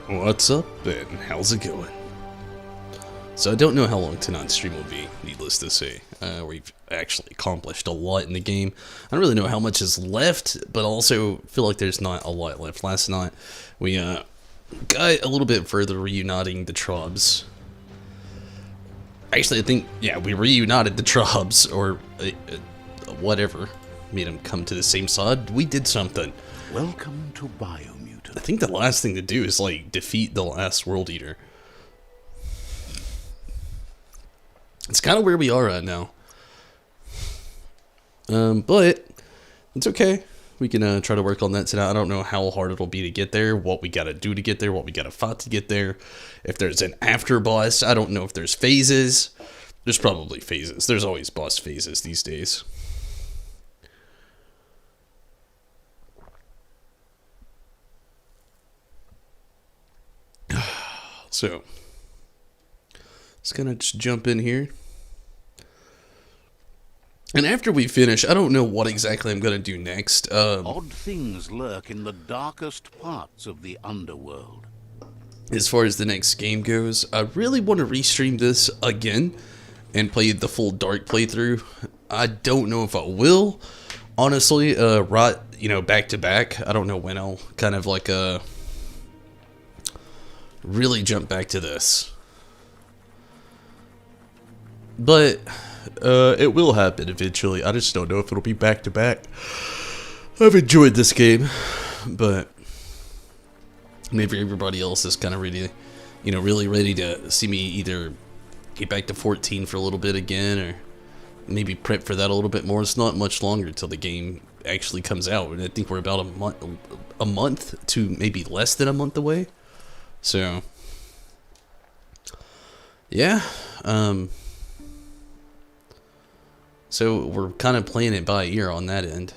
What's up, and how's it going? So I don't know how long tonight's stream will be, needless to say. We've actually accomplished a lot in the game. I don't really know how much is left, but also feel like there's not a lot left. Last night, we got a little bit further reuniting the tribes. Actually, I think, yeah, we reunited the tribes, or whatever, made them come to the same side. We did something. Welcome to Biomutant. I think the last thing to do is, like, defeat the last World Eater. It's kind of where we are right now. But it's okay. We can try to work on that tonight. I don't know how hard it'll be to get there, what we gotta do to get there, what we gotta fight to get there. If there's an after boss, I don't know if there's phases. There's probably phases. There's always boss phases these days. So, just gonna just jump in here. And after we finish, I don't know what exactly I'm gonna do next. Odd things lurk in the darkest parts of the underworld. As far as the next game goes, I really want to restream this again and play the full Dark playthrough. I don't know if I will, honestly. Right, back to back. I don't know when I'll kind of like really jump back to this. But it will happen eventually. I just don't know if it'll be back to back. I've enjoyed this game, but maybe everybody else is kind of ready, really ready to see me either get back to 14 for a little bit again, or maybe prep for that a little bit more. It's not much longer till the game actually comes out, and I think we're about a month to maybe less than a month away. So, yeah, so we're kind of playing it by ear on that end.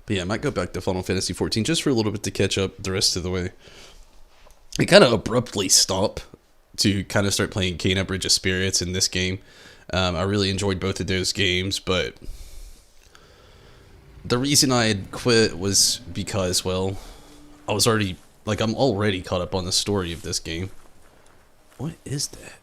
But yeah, I might go back to Final Fantasy 14 just for a little bit to catch up the rest of the way. I kind of abruptly stop to kind of start playing Kena Bridge of Spirits in this game. I really enjoyed both of those games, but the reason I had quit was because, well, I'm already caught up on the story of this game. What is that?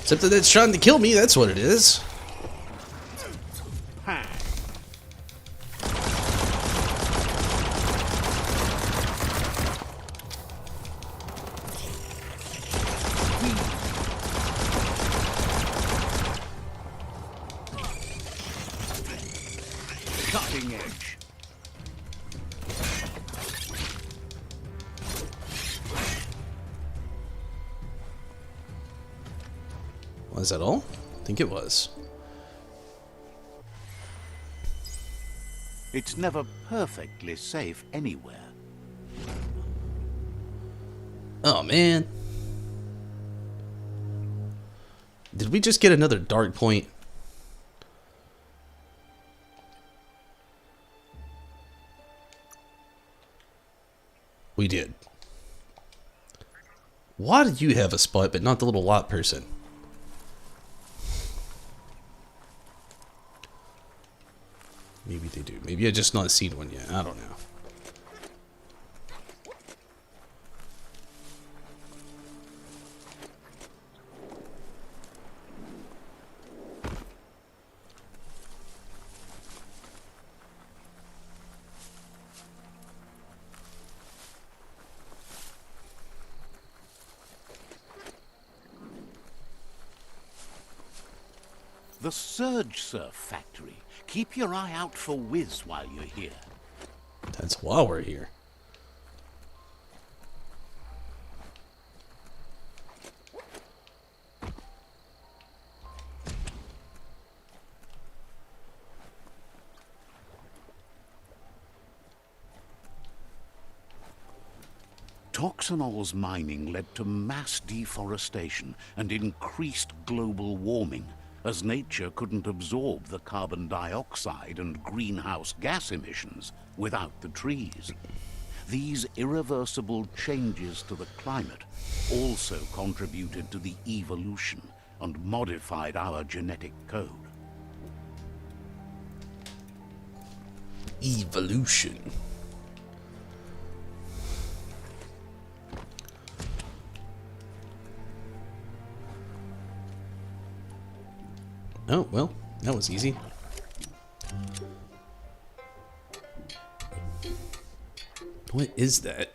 Something that's trying to kill me, that's what it is. Cutting edge. Was that all? I think it was. It's never perfectly safe anywhere. Oh, man. Did we just get another dark point? We did. Why do you have a spot but not the little lot person? Maybe they do. Maybe I just not seen one yet. I don't know. The Surge Surf Factory. Keep your eye out for Wiz while you're here. That's why we're here. Toxanol's mining led to mass deforestation and increased global warming, as nature couldn't absorb the carbon dioxide and greenhouse gas emissions without the trees. These irreversible changes to the climate also contributed to the evolution and modified our genetic code. Evolution. Oh, well, that was easy. What is that?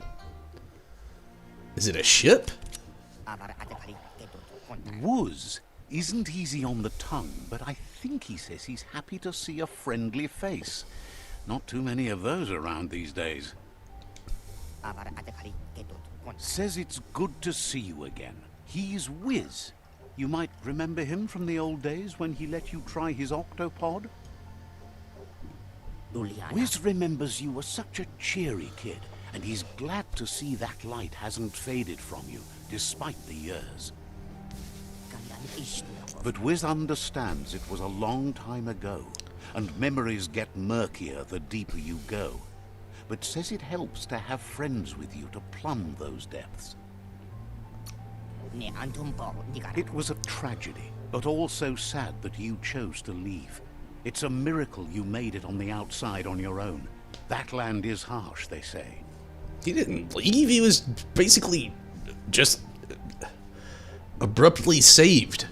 Is it a ship? Wuz isn't easy on the tongue, but I think he says he's happy to see a friendly face. Not too many of those around these days. Says it's good to see you again. He's Wiz. You might remember him from the old days when he let you try his octopod. Wiz remembers you were such a cheery kid, and he's glad to see that light hasn't faded from you, despite the years. But Wiz understands it was a long time ago, and memories get murkier the deeper you go, but says it helps to have friends with you to plumb those depths. It was a tragedy, but also sad that you chose to leave. It's a miracle you made it on the outside on your own. That land is harsh, they say. He didn't leave, he was basically just abruptly saved.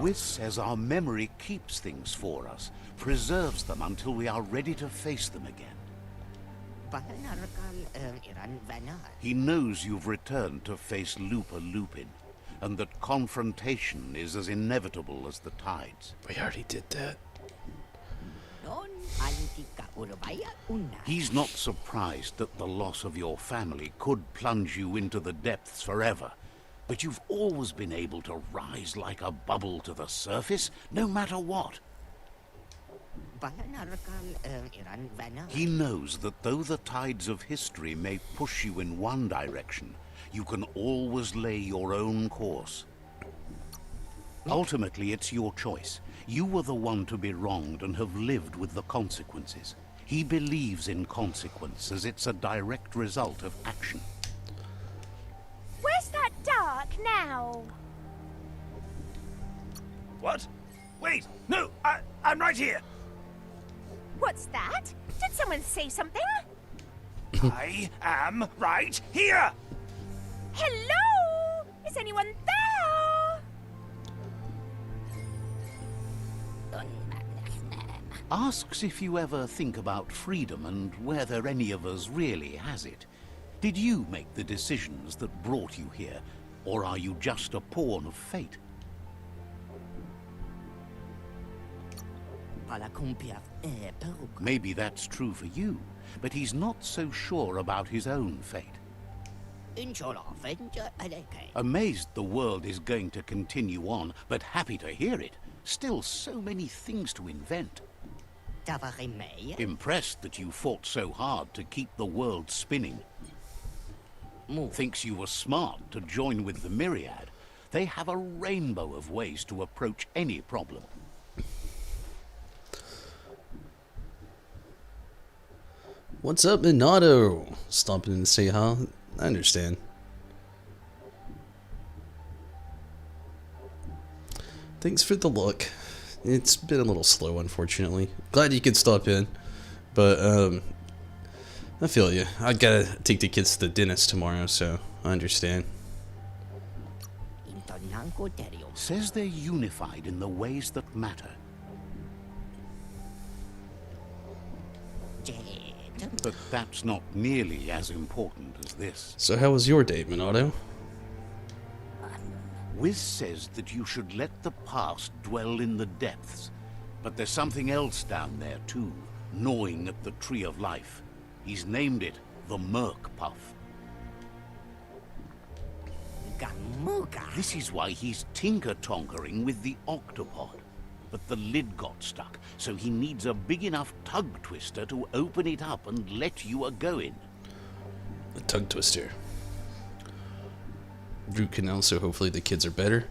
Wiz says our memory keeps things for us, preserves them until we are ready to face them again. He knows you've returned to face Lupa Lupin, and that confrontation is as inevitable as the tides. We already did that. He's not surprised that the loss of your family could plunge you into the depths forever, but you've always been able to rise like a bubble to the surface, no matter what. He knows that though the tides of history may push you in one direction, you can always lay your own course. Ultimately, it's your choice. You were the one to be wronged and have lived with the consequences. He believes in consequence as it's a direct result of action. Where's that dark now? What? Wait! No! I'm right here! What's that? Did someone say something? I am right here! Hello? Is anyone there? Asks if you ever think about freedom and whether any of us really has it. Did you make the decisions that brought you here, or are you just a pawn of fate? Maybe that's true for you, but he's not so sure about his own fate. Amazed the world is going to continue on, but happy to hear it. Still so many things to invent. Impressed that you fought so hard to keep the world spinning. Thinks you were smart to join with the Myriad. They have a rainbow of ways to approach any problem. What's up, Minato? Stopping in to say hi. I understand. Thanks for the look. It's been a little slow, unfortunately. Glad you could stop in. But, I feel you. I gotta take the kids to the dentist tomorrow, so I understand. Says they're unified in the ways that matter. But that's not nearly as important as this. So how was your date, Minato? Wiz says that you should let the past dwell in the depths. But there's something else down there too, gnawing at the Tree of Life. He's named it the Merc Puff. Gamuga. This is why he's tinker-tonkering with the octopod. But the lid got stuck, so he needs a big enough tug twister to open it up and let you a-go-in. The tug twister. Root canal, so hopefully the kids are better.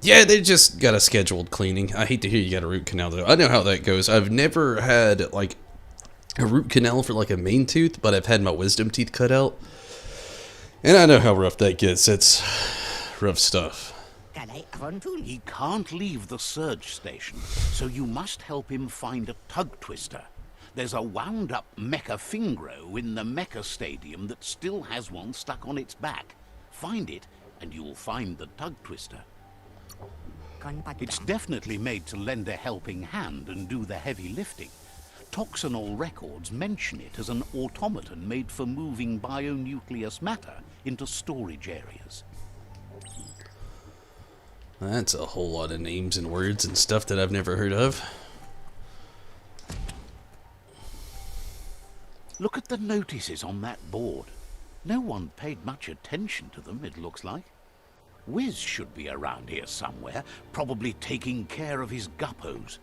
Yeah, they just got a scheduled cleaning. I hate to hear you got a root canal, though. I know how that goes. I've never had, like, a root canal for, like, a main tooth, but I've had my wisdom teeth cut out. And I know how rough that gets. It's rough stuff. He can't leave the surge station, so you must help him find a tug twister. There's a wound-up mecha Fingro in the mecha stadium that still has one stuck on its back. Find it, and you'll find the tug twister. It's definitely made to lend a helping hand and do the heavy lifting. Toxanol records mention it as an automaton made for moving bionucleus matter into storage areas. That's a whole lot of names and words and stuff that I've never heard of. Look at the notices on that board. No one paid much attention to them, it looks like. Wiz should be around here somewhere, probably taking care of his guppos.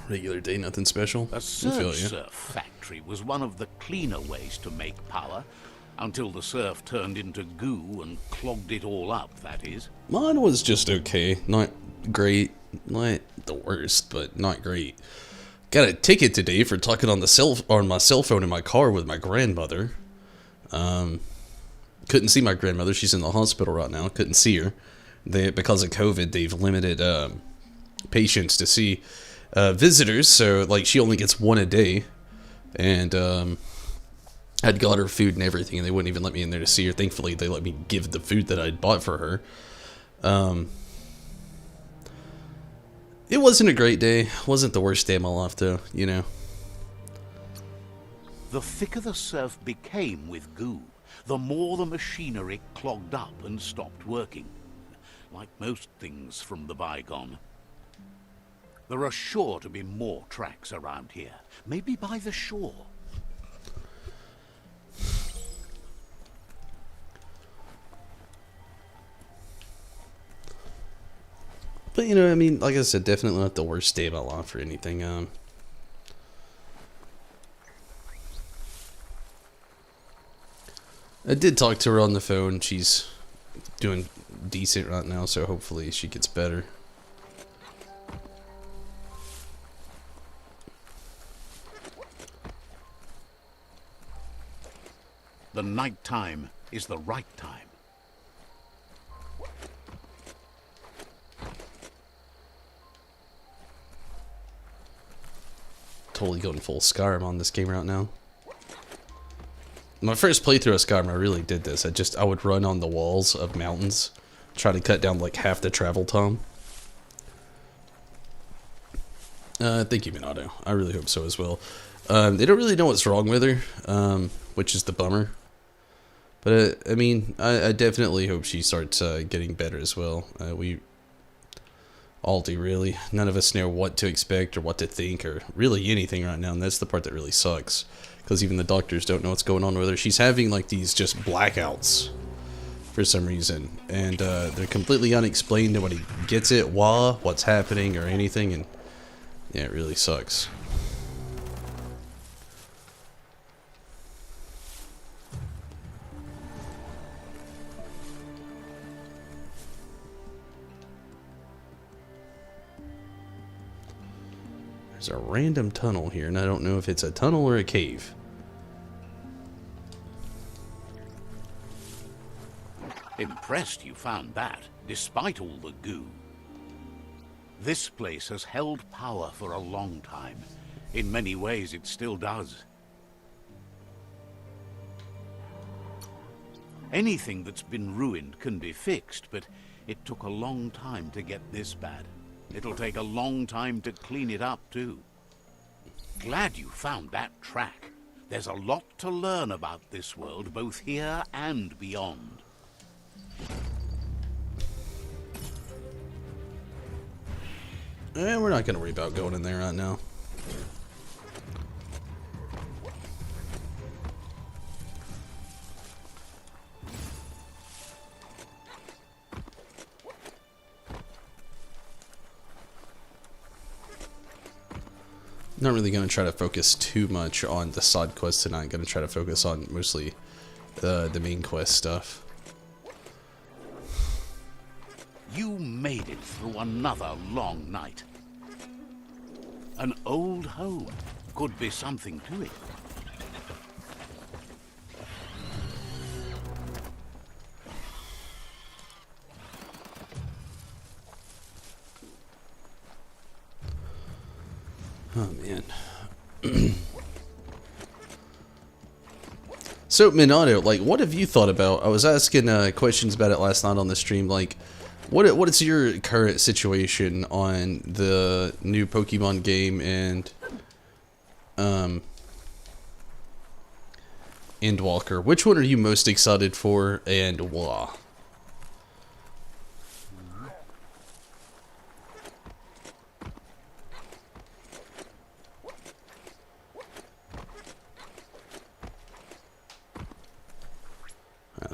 Regular day, nothing special. A surge surf factory was one of the cleaner ways to make power, until the surf turned into goo and clogged it all up, that is. Mine was just okay. Not great. Not the worst, but not great. Got a ticket today for talking on my cell phone in my car with my grandmother. Couldn't see my grandmother. She's in the hospital right now. Couldn't see her. Because of COVID, they've limited patients to see visitors. So, like, she only gets one a day. And I'd got her food and everything, and they wouldn't even let me in there to see her. Thankfully, they let me give the food that I'd bought for her. It wasn't a great day. Wasn't the worst day of my life, though, you know. The thicker the surf became with goo, the more the machinery clogged up and stopped working. Like most things from the bygone. There are sure to be more tracks around here. Maybe by the shore. But, you know, I mean, like I said, definitely not the worst day of my life or anything. I did talk to her on the phone. She's doing decent right now, so hopefully she gets better. The night time is the right time. Totally going full Skyrim on this game right now. My first playthrough of Skyrim, I really did this. I would run on the walls of mountains, try to cut down like half the travel time. Thank you, Minato. I really hope so as well. They don't really know what's wrong with her, which is the bummer. But I mean, I definitely hope she starts getting better as well. We all do, really. None of us know what to expect or what to think or really anything right now, and that's the part that really sucks. Because even the doctors don't know what's going on with her. She's having like these just blackouts for some reason, and they're completely unexplained. Nobody gets it, what's happening or anything, and yeah, it really sucks. There's a random tunnel here, and I don't know if it's a tunnel or a cave. Impressed you found that, despite all the goo. This place has held power for a long time. In many ways, it still does. Anything that's been ruined can be fixed, but it took a long time to get this bad. It'll take a long time to clean it up, too. Glad you found that track. There's a lot to learn about this world, both here and beyond. We're not gonna worry about going in there right now. Not really going to try to focus too much on the side quests tonight. Going to try to focus on mostly the main quest stuff. You made it through another long night. An old home could be something to it. Oh, man. So, Minato, like, what have you thought about? I was asking questions about it last night on the stream. Like, what is your current situation on the new Pokemon game and Endwalker? Which one are you most excited for, and why?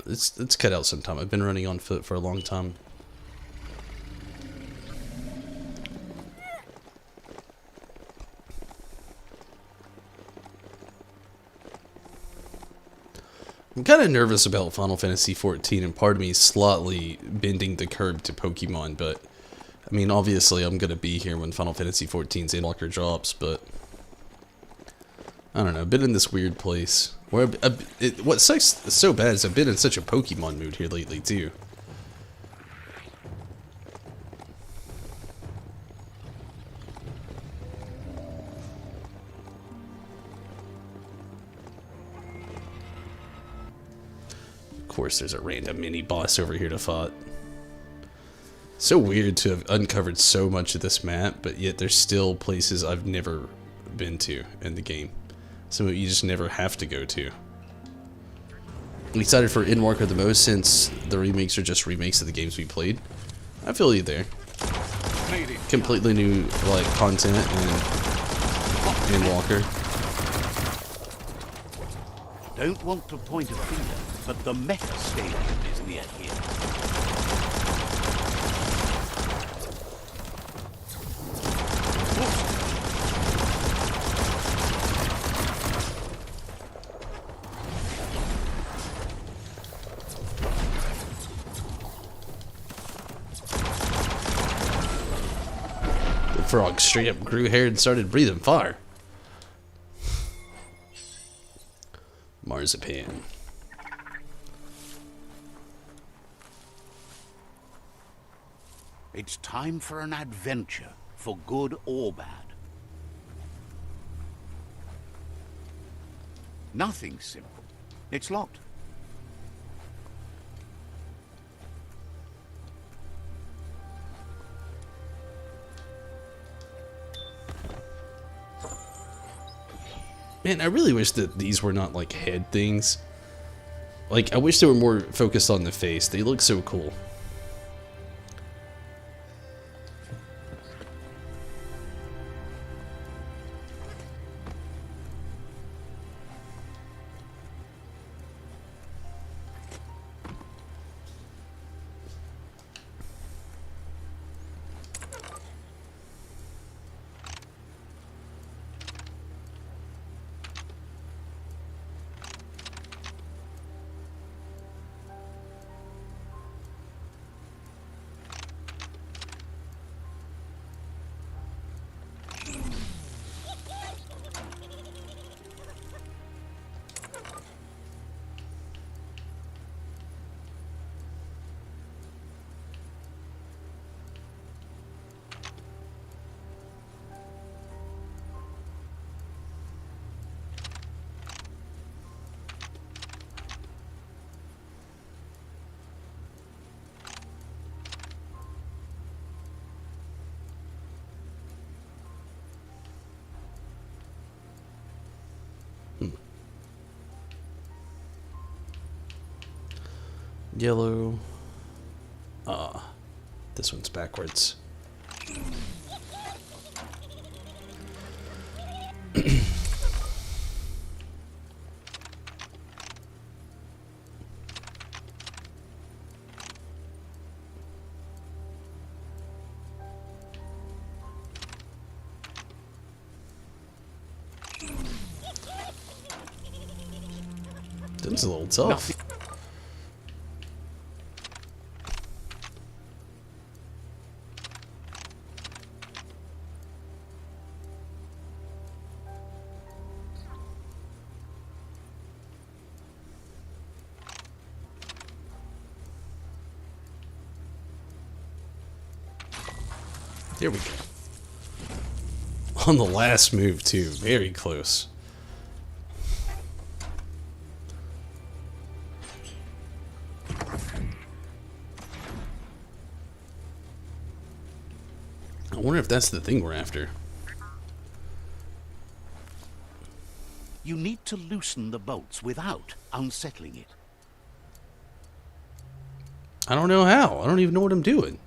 Let's cut out some time. I've been running on foot for a long time. I'm kind of nervous about Final Fantasy XIV, and part of me is slightly bending the curve to Pokemon, but I mean, obviously I'm going to be here when Final Fantasy XIV's Endwalker drops, but I don't know, I've been in this weird place where what sucks so bad is I've been in such a Pokemon mood here lately too. Of course there's a random mini boss over here to fight. So weird to have uncovered so much of this map, but yet there's still places I've never been to in the game. Some you just never have to go to. I'm excited for Endwalker the most since the remakes are just remakes of the games we played. I feel you there. Completely new like content and Endwalker. Don't want to point a finger, but the Mecha Stadium is near here. The frog straight up grew hair and started breathing fire. Marzipan. It's time for an adventure, for good or bad. Nothing's simple. It's locked. Man, I really wish that these were not like head things. Like, I wish they were more focused on the face. They look so cool. Yellow. Ah, this one's backwards. nothing. It's a little tough. Nothing. There we go. On the last move, too. Very close. I wonder if that's the thing we're after. You need to loosen the bolts without unsettling it. I don't know how. I don't even know what I'm doing.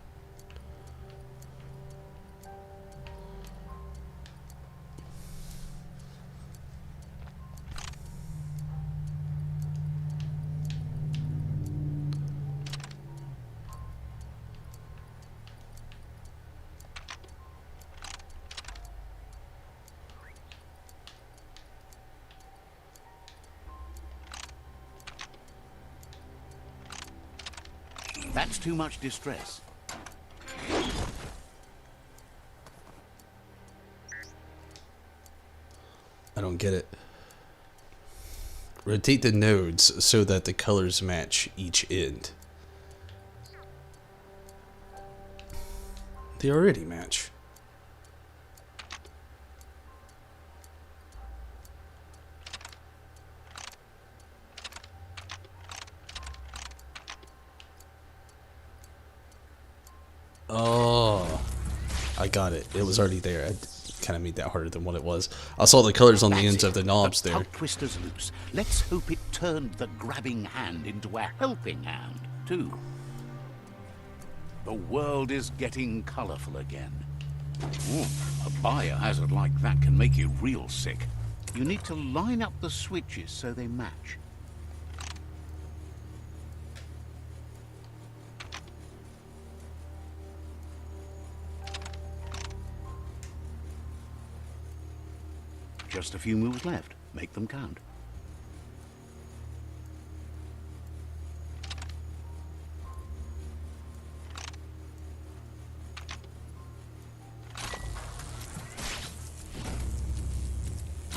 That's too much distress. I don't get it. Rotate the nodes so that the colors match each end. They already match. Oh, I got it. It was already there. I kind of made that harder than what it was. I saw the colors on the ends of the knobs The there. pulp twister's loose. Let's hope it turned the grabbing hand into a helping hand, too. The world is getting colorful again. Ooh, a biohazard like that can make you real sick. You need to line up the switches so they match. Just a few moves left. Make them count.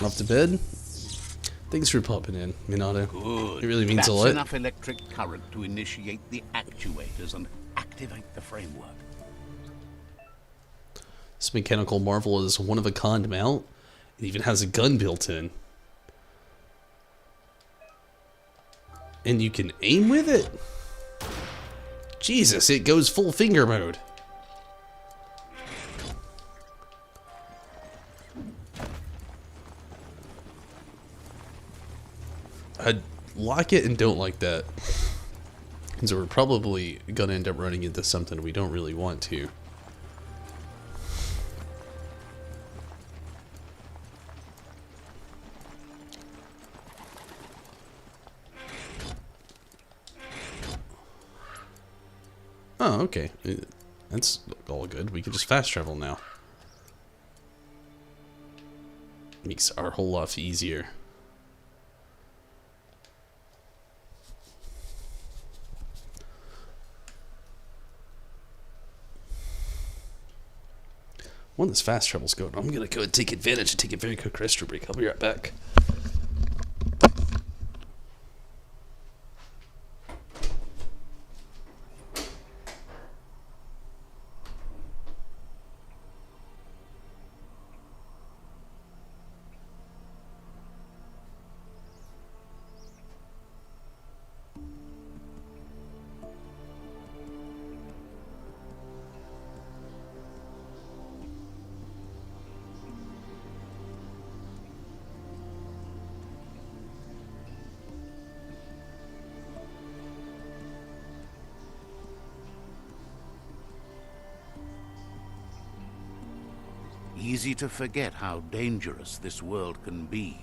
Off to bed. Thanks for popping in, Minato. Good. It really means That's a lot. enough electric current to initiate the actuators and activate the framework. This mechanical marvel is one of a kind mount. It even has a gun built in. And you can aim with it? Jesus, it goes full finger mode. I like it and don't like that. And so we're probably gonna end up running into something we don't really want to. Oh, okay. That's all good. We can just fast travel now. Makes our whole life easier. When this fast travel's going, I'm gonna go and take advantage and take a very quick restroom break. I'll be right back. Easy to forget how dangerous this world can be.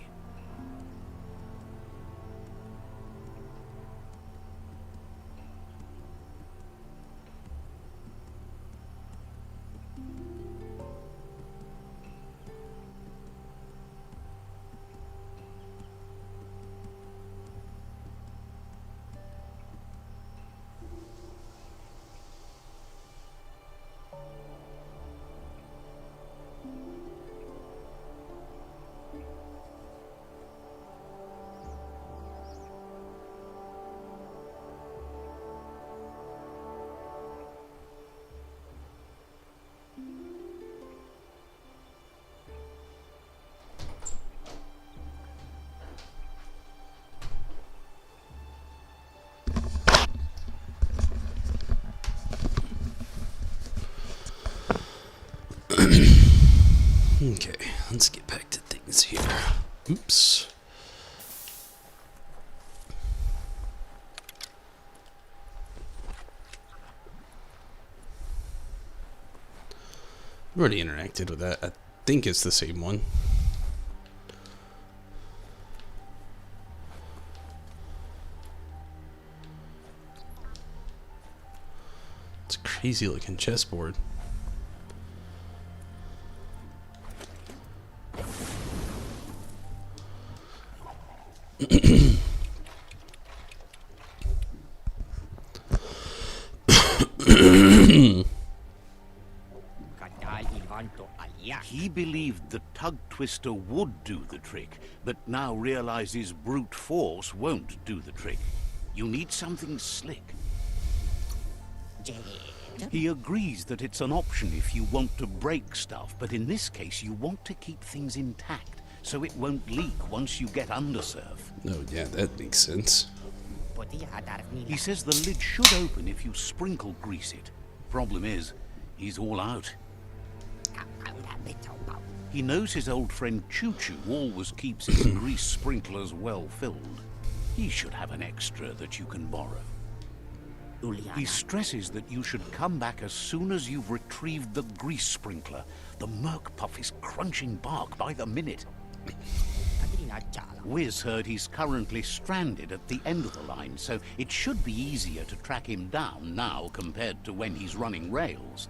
Okay, let's get back to things here. Oops. I've already interacted with that. I think it's the same one. It's a crazy looking chessboard. He believed the tug twister would do the trick, but now realizes brute force won't do the trick. You need something slick. He agrees that it's an option if you want to break stuff, but in this case you want to keep things intact, so it won't leak once you get undersurf. Oh yeah, that makes sense. He says the lid should open if you sprinkle grease it. Problem is, he's all out. He knows his old friend Choo Choo always keeps his grease sprinklers well filled. He should have an extra that you can borrow. He stresses that you should come back as soon as you've retrieved the grease sprinkler. The Merc Puff is crunching bark by the minute. Wiz heard he's currently stranded at the end of the line, so it should be easier to track him down now compared to when he's running rails.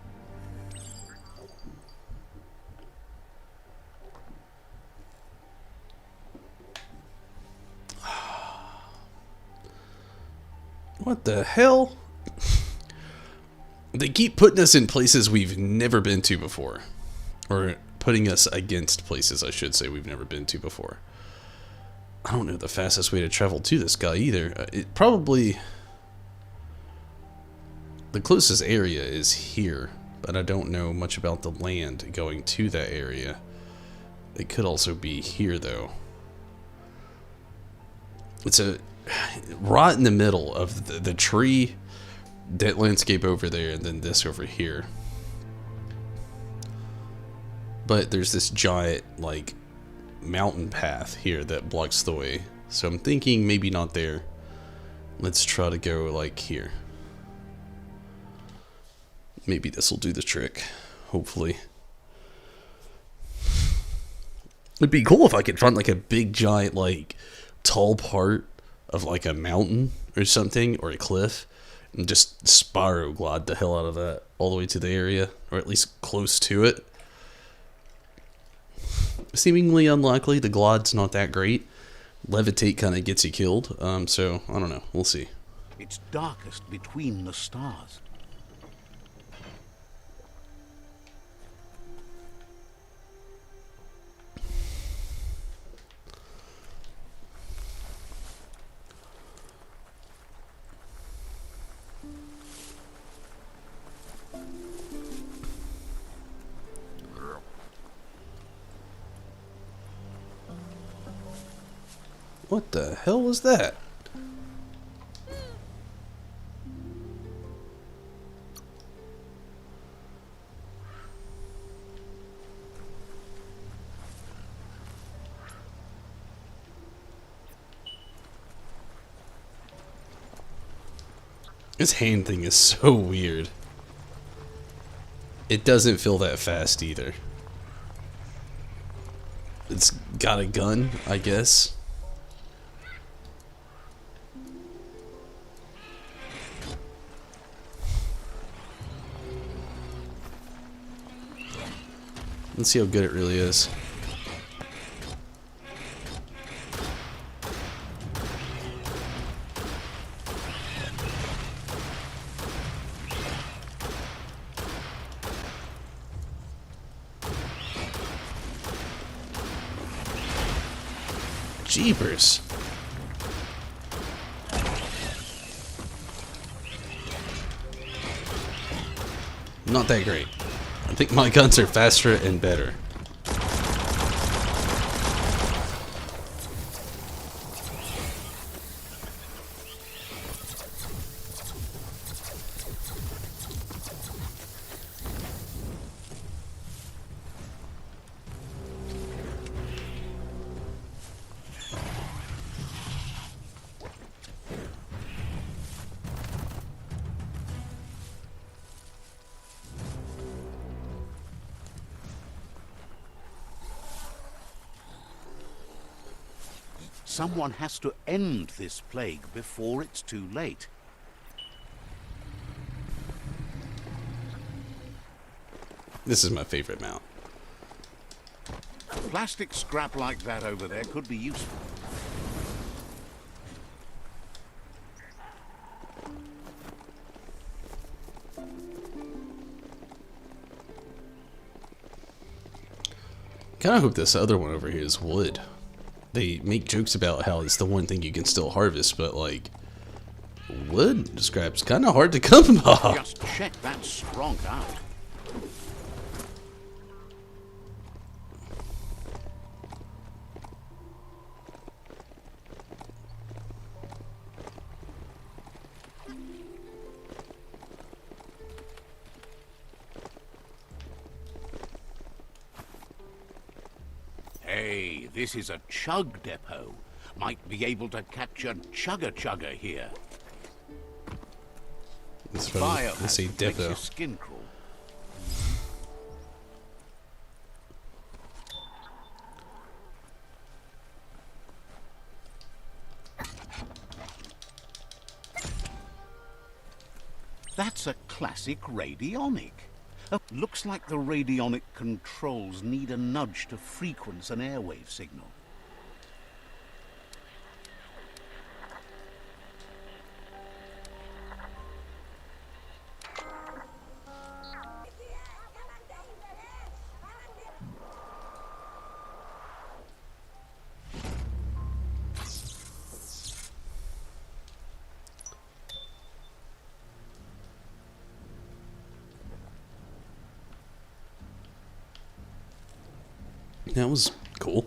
What the hell? They keep putting us in places we've never been to before. Or putting us against places, I should say, we've never been to before. I don't know the fastest way to travel to this guy either. It probably... The closest area is here, but I don't know much about the land going to that area. It could also be here, though. It's a... right in the middle of the tree, that landscape over there, and then this over here. But there's this giant, like, mountain path here that blocks the way. So I'm thinking maybe not there. Let's try to go, like, here. Maybe this will do the trick. Hopefully. It'd be cool if I could find, like, a big, giant, like, tall part of like a mountain or something, or a cliff, and just spiral glide the hell out of that all the way to the area, or at least close to it. Seemingly unlikely. The glide's not that great. Levitate kind of gets you killed, so I don't know. We'll see. It's darkest between the stars. What the hell was that? This hand thing is so weird. It doesn't feel that fast either. It's got a gun, I guess. Let's see how good it really is. Jeepers. Not that great. I think my guns are faster and better. Someone has to end this plague before it's too late. This is my favorite mount. Plastic scrap like that over there could be useful. Kind of hope this other one over here is wood. They make jokes about how it's the one thing you can still harvest, but like, wood scrap's kind of hard to come by. Just check that strong out. Hey, this is a chug depot. Might be able to catch a chugger here. It's funny. They say Biomutant makes depot. your skin crawl. That's a classic radionic. Looks like the radionic controls need a nudge to frequency an airwave signal. That was cool.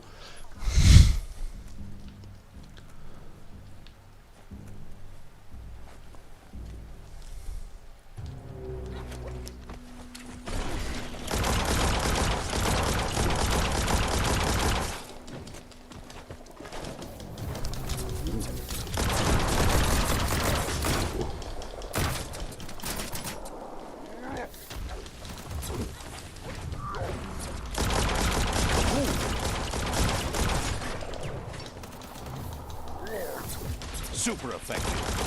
Super effective.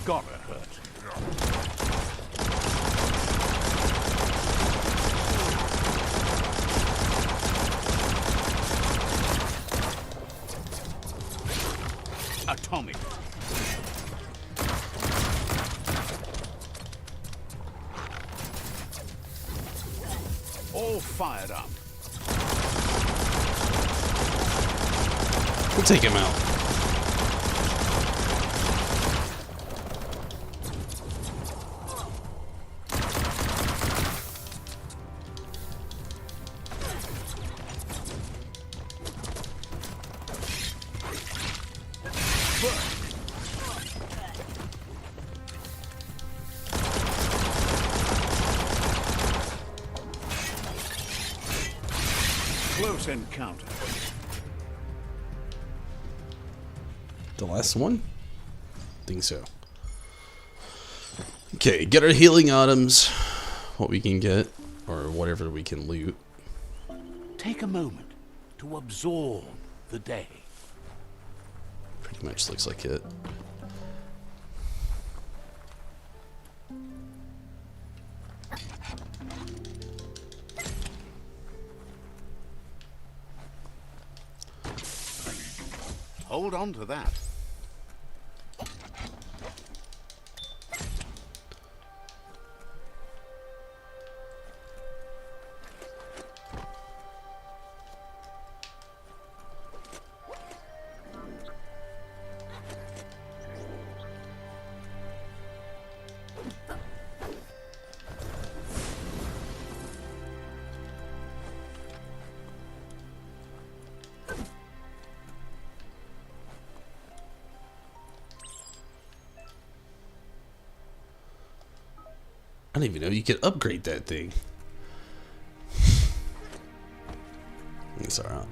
Gotta hurt. Atomic. All fired up. We'll take him out. Close encounter. The last one? Think so. Okay, get our healing items. What we can get, or whatever we can loot. Take a moment to absorb the day. Pretty much looks like it. Hold on to that. don't even know you could upgrade that thing. It's alright.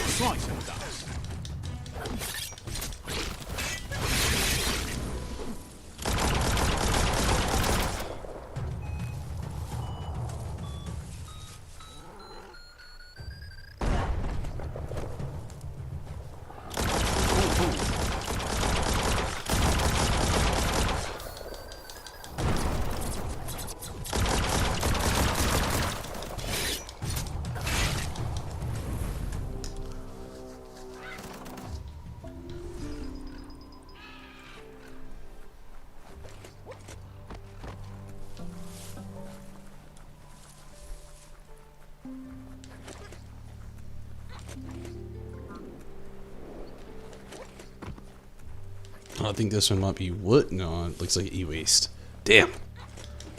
Slice and dice. I think this one might be wood. No, it looks like e-waste. Damn.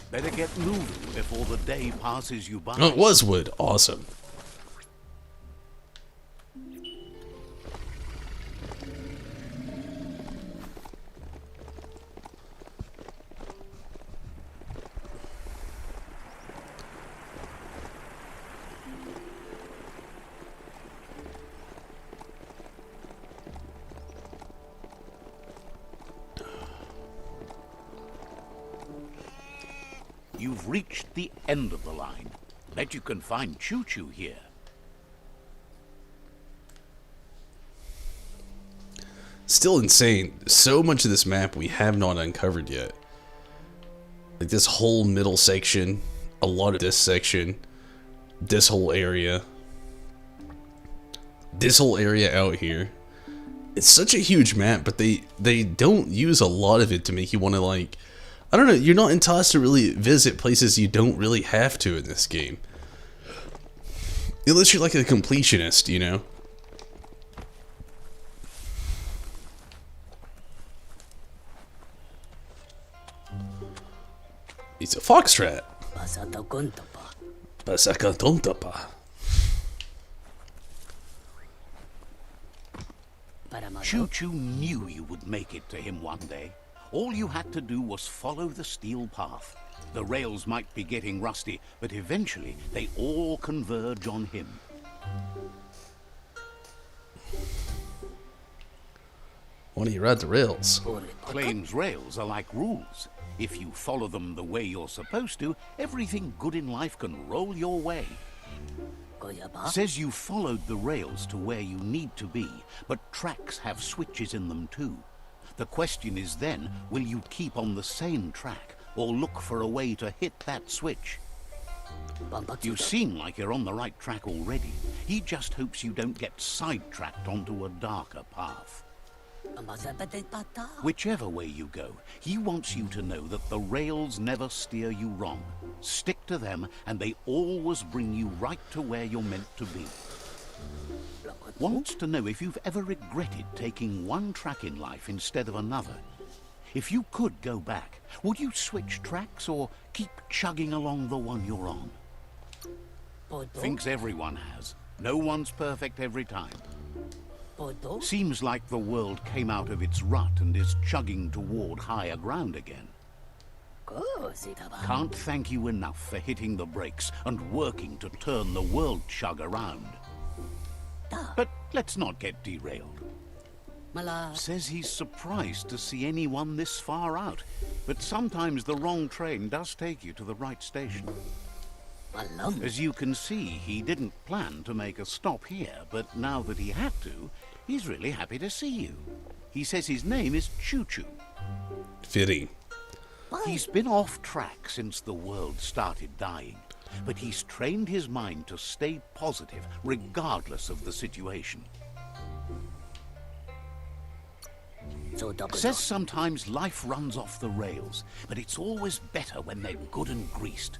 Better get moving before the day passes you by. Oh, it was wood. Awesome. You've reached the end of the line. Bet you can find Choo Choo here. Still insane. So much of this map we have not uncovered yet. Like this whole middle section, a lot of this section, this whole area out here. It's such a huge map, but they don't use a lot of it to make you want to, like, I don't know, you're not enticed to really visit places you don't really have to in this game. Unless you're like a completionist, you know? It's a foxtrot. Pasakatontapa. Choo Choo knew you would make it to him one day. All you had to do was follow the steel path. The rails might be getting rusty, but eventually they all converge on him. Why do you ride the rails? Claims rails are like rules. If you follow them the way you're supposed to, everything good in life can roll your way. Says you followed the rails to where you need to be, but tracks have switches in them too. The question is then, will you keep on the same track, or look for a way to hit that switch? You seem like you're on the right track already. He just hopes you don't get sidetracked onto a darker path. Whichever way you go, he wants you to know that the rails never steer you wrong. Stick to them, and they always bring you right to where you're meant to be. Wants to know if you've ever regretted taking one track in life instead of another. If you could go back, would you switch tracks or keep chugging along the one you're on? Thinks everyone has. No one's perfect every time. Seems like the world came out of its rut and is chugging toward higher ground again. Can't thank you enough for hitting the brakes and working to turn the world chug around. But let's not get derailed. Says he's surprised to see anyone this far out, but sometimes the wrong train does take you to the right station. As you can see, he didn't plan to make a stop here, but now that he had to, he's really happy to see you. He says his name is Choo Choo. Fitting. He's been off track since the world started dying, but he's trained his mind to stay positive regardless of the situation. Says sometimes life runs off the rails, but it's always better when they're good and greased.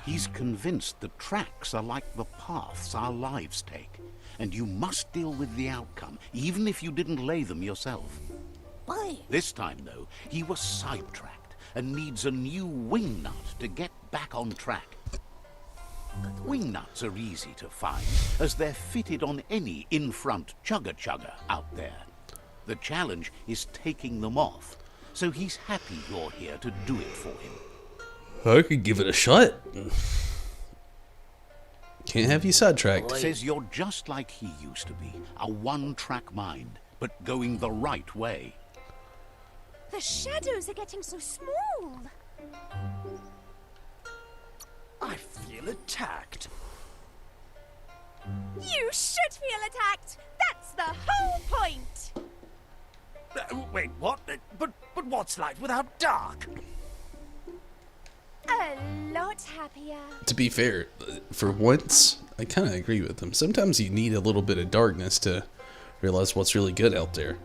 He's convinced the tracks are like the paths our lives take, and you must deal with the outcome, even if you didn't lay them yourself. This time, though, he was sidetracked, and needs a new wing nut to get back on track. Wing nuts are easy to find, as they're fitted on any in-front chugger-chugger out there. The challenge is taking them off, so he's happy you're here to do it for him. I could give it a shot. Can't have you sidetracked. Says you're just like he used to be, a one-track mind, but going the right way. The shadows are getting so small. I feel attacked. You should feel attacked. That's the whole point. Wait, what? But what's light without dark? A lot happier. To be fair, for once, I kind of agree with him. Sometimes you need a little bit of darkness to realize what's really good out there.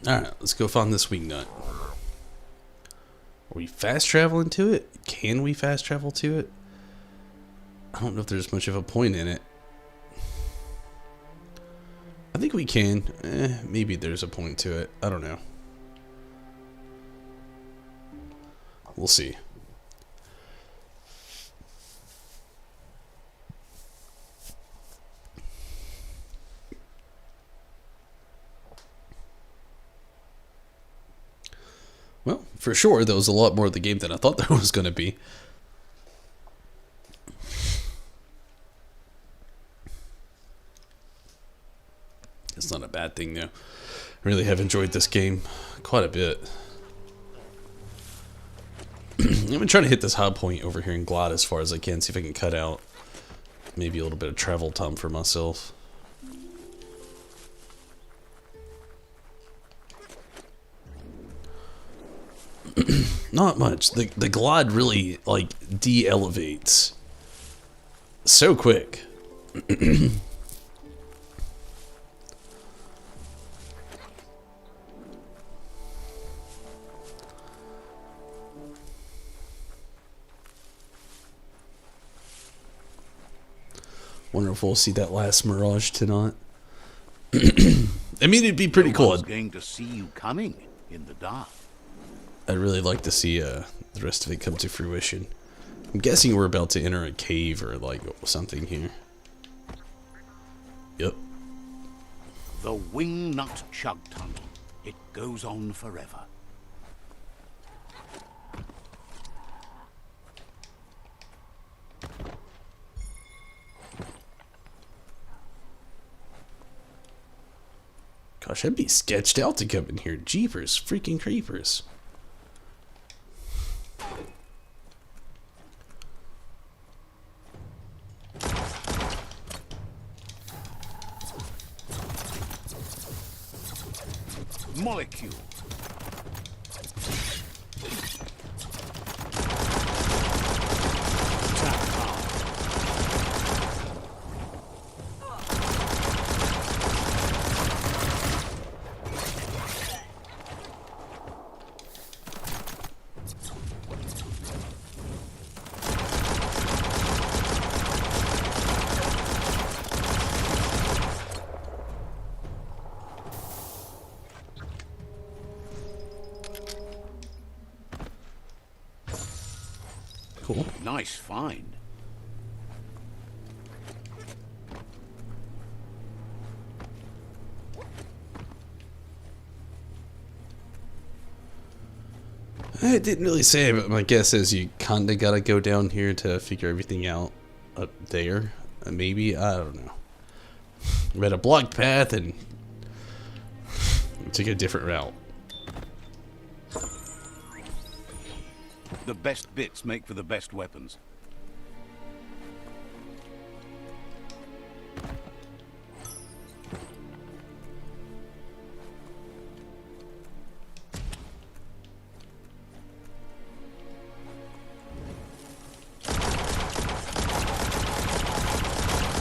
Alright, let's go find this wing nut. Are we fast traveling to it? Can we fast travel to it? I don't know if there's much of a point in it. I think we can. Maybe there's a point to it. I don't know. We'll see. Well, for sure, there was a lot more of the game than I thought there was going to be. It's not a bad thing, though. I really have enjoyed this game quite a bit. I'm going to try to hit this high point over here and glide as far as I can, see if I can cut out maybe a little bit of travel time for myself. Not much. The glide really, like, de-elevates so quick. Wonder if we'll see that last mirage tonight. I mean, it'd be pretty cool. No one's going to see you coming in the dark. I'd really like to see the rest of it come to fruition. I'm guessing we're about to enter a cave or like something here. Yep. The wing nut chug tunnel. It goes on forever. Gosh, I'd be sketched out to come in here. Jeepers, freaking creepers. Molecule. Cool. Nice find. It didn't really say, but my guess is you kinda gotta go down here to figure everything out up there. Maybe, I don't know. We had a blocked path and took a different route. The best bits make for the best weapons.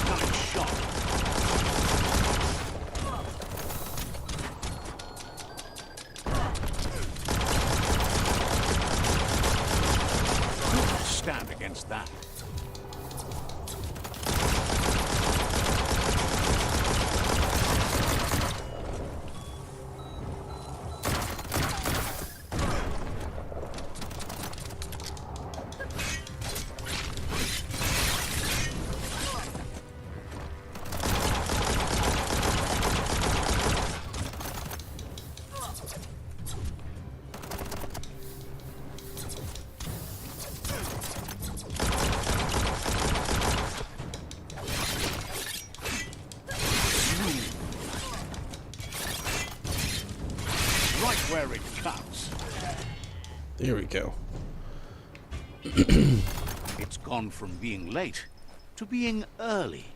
Nice shot. Stand against that. right where it cuts. There we go. It's gone from being late to being early.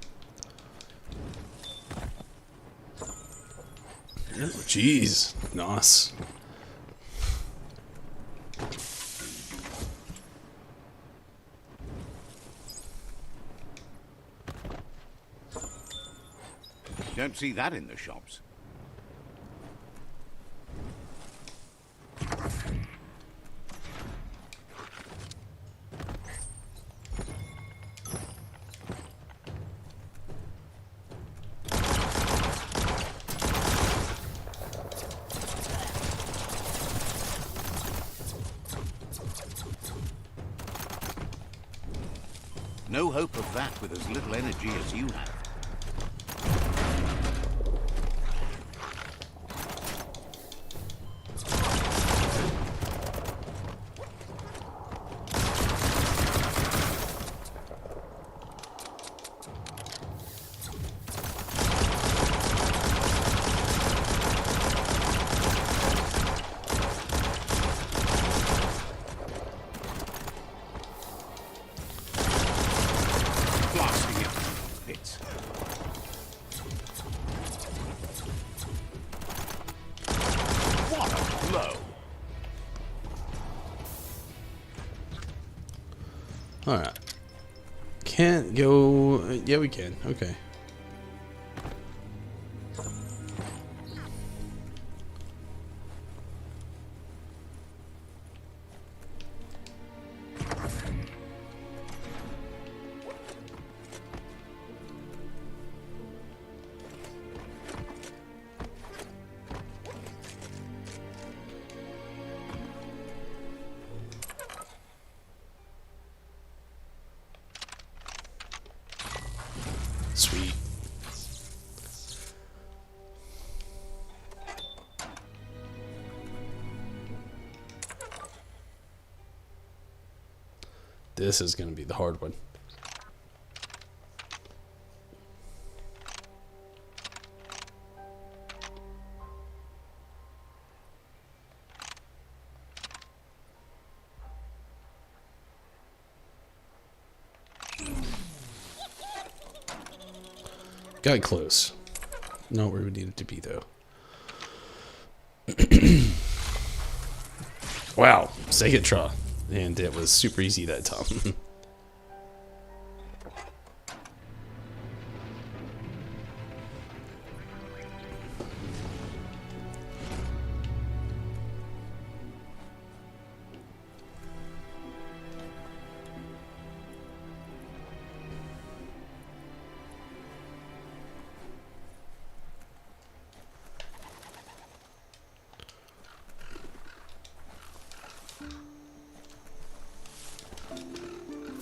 Oh, jeez. Nice. Don't see that in the shops. No hope of that with as little energy as you have. Blasting it to bits. What a blow! Alright. Can't go... yeah, we can. Okay. Sweet. This is going to be the hard one. Got close. Not where we needed to be, though. Wow. Second try. And it was super easy that time.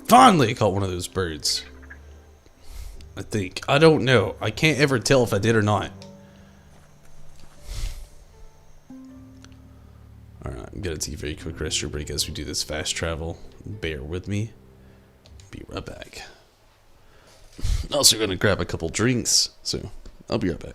Finally caught one of those birds. I think. I don't know. I can't ever tell if I did or not. Alright, I'm gonna take a very quick restroom break as we do this fast travel. Bear with me. Be right back. Also gonna grab a couple drinks, so I'll be right back.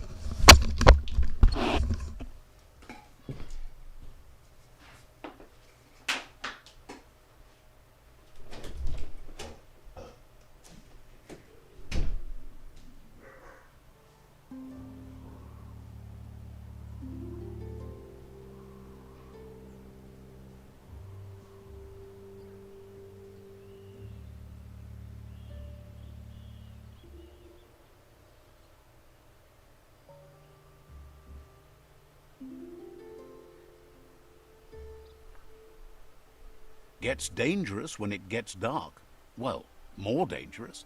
Gets dangerous when it gets dark. Well, more dangerous.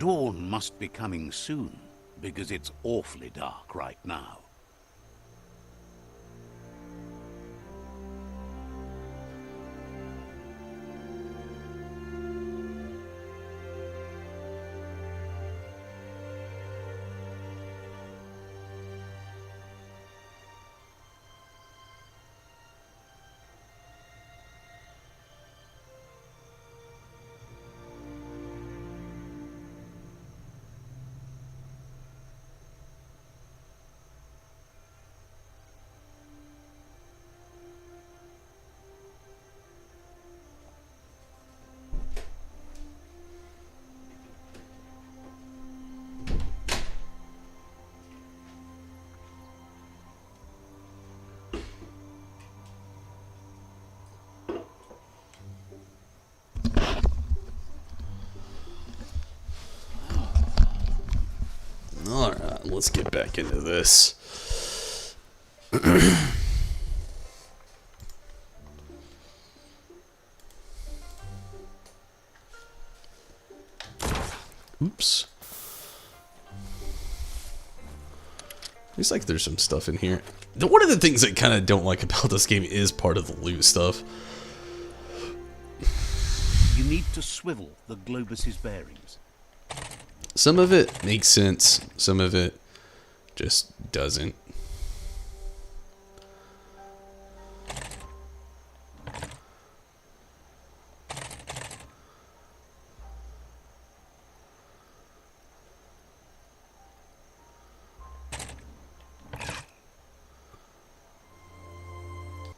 Dawn must be coming soon, because it's awfully dark right now. Alright, let's get back into this. Oops. Looks like there's some stuff in here. One of the things I kind of don't like about this game is part of the loot stuff. You need to swivel the Globus's bearings. Some of it makes sense, some of it just doesn't.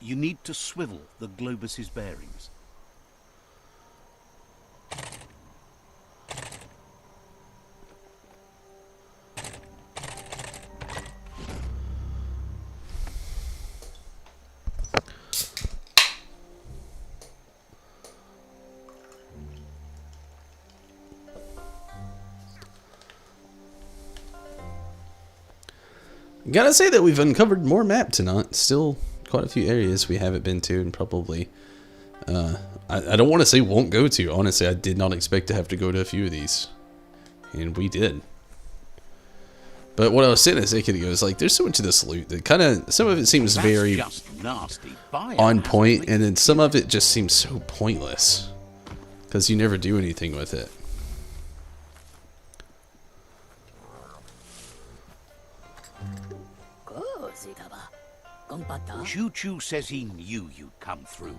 You need to swivel the Globus's bearings. Gotta say that we've uncovered more map tonight. Still quite a few areas we haven't been to, and probably I don't want to say won't go to. Honestly, I did not expect to have to go to a few of these, and we did. But what I was saying a second ago is like there's so much of this loot that kind of some of it seems That's very just nasty. on point, and then some of it just seems so pointless because you never do anything with it. Choo Choo says he knew you'd come through.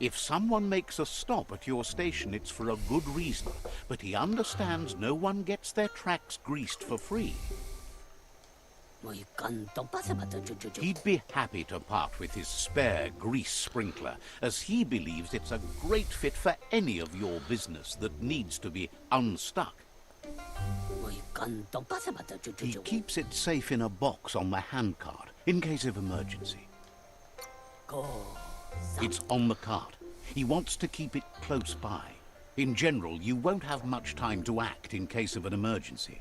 If someone makes a stop at your station, it's for a good reason, but he understands no one gets their tracks greased for free. He'd be happy to part with his spare grease sprinkler, as he believes it's a great fit for any of your business that needs to be unstuck. He keeps it safe in a box on the handcart, in case of emergency. It's on the cart. He wants to keep it close by. In general, you won't have much time to act in case of an emergency.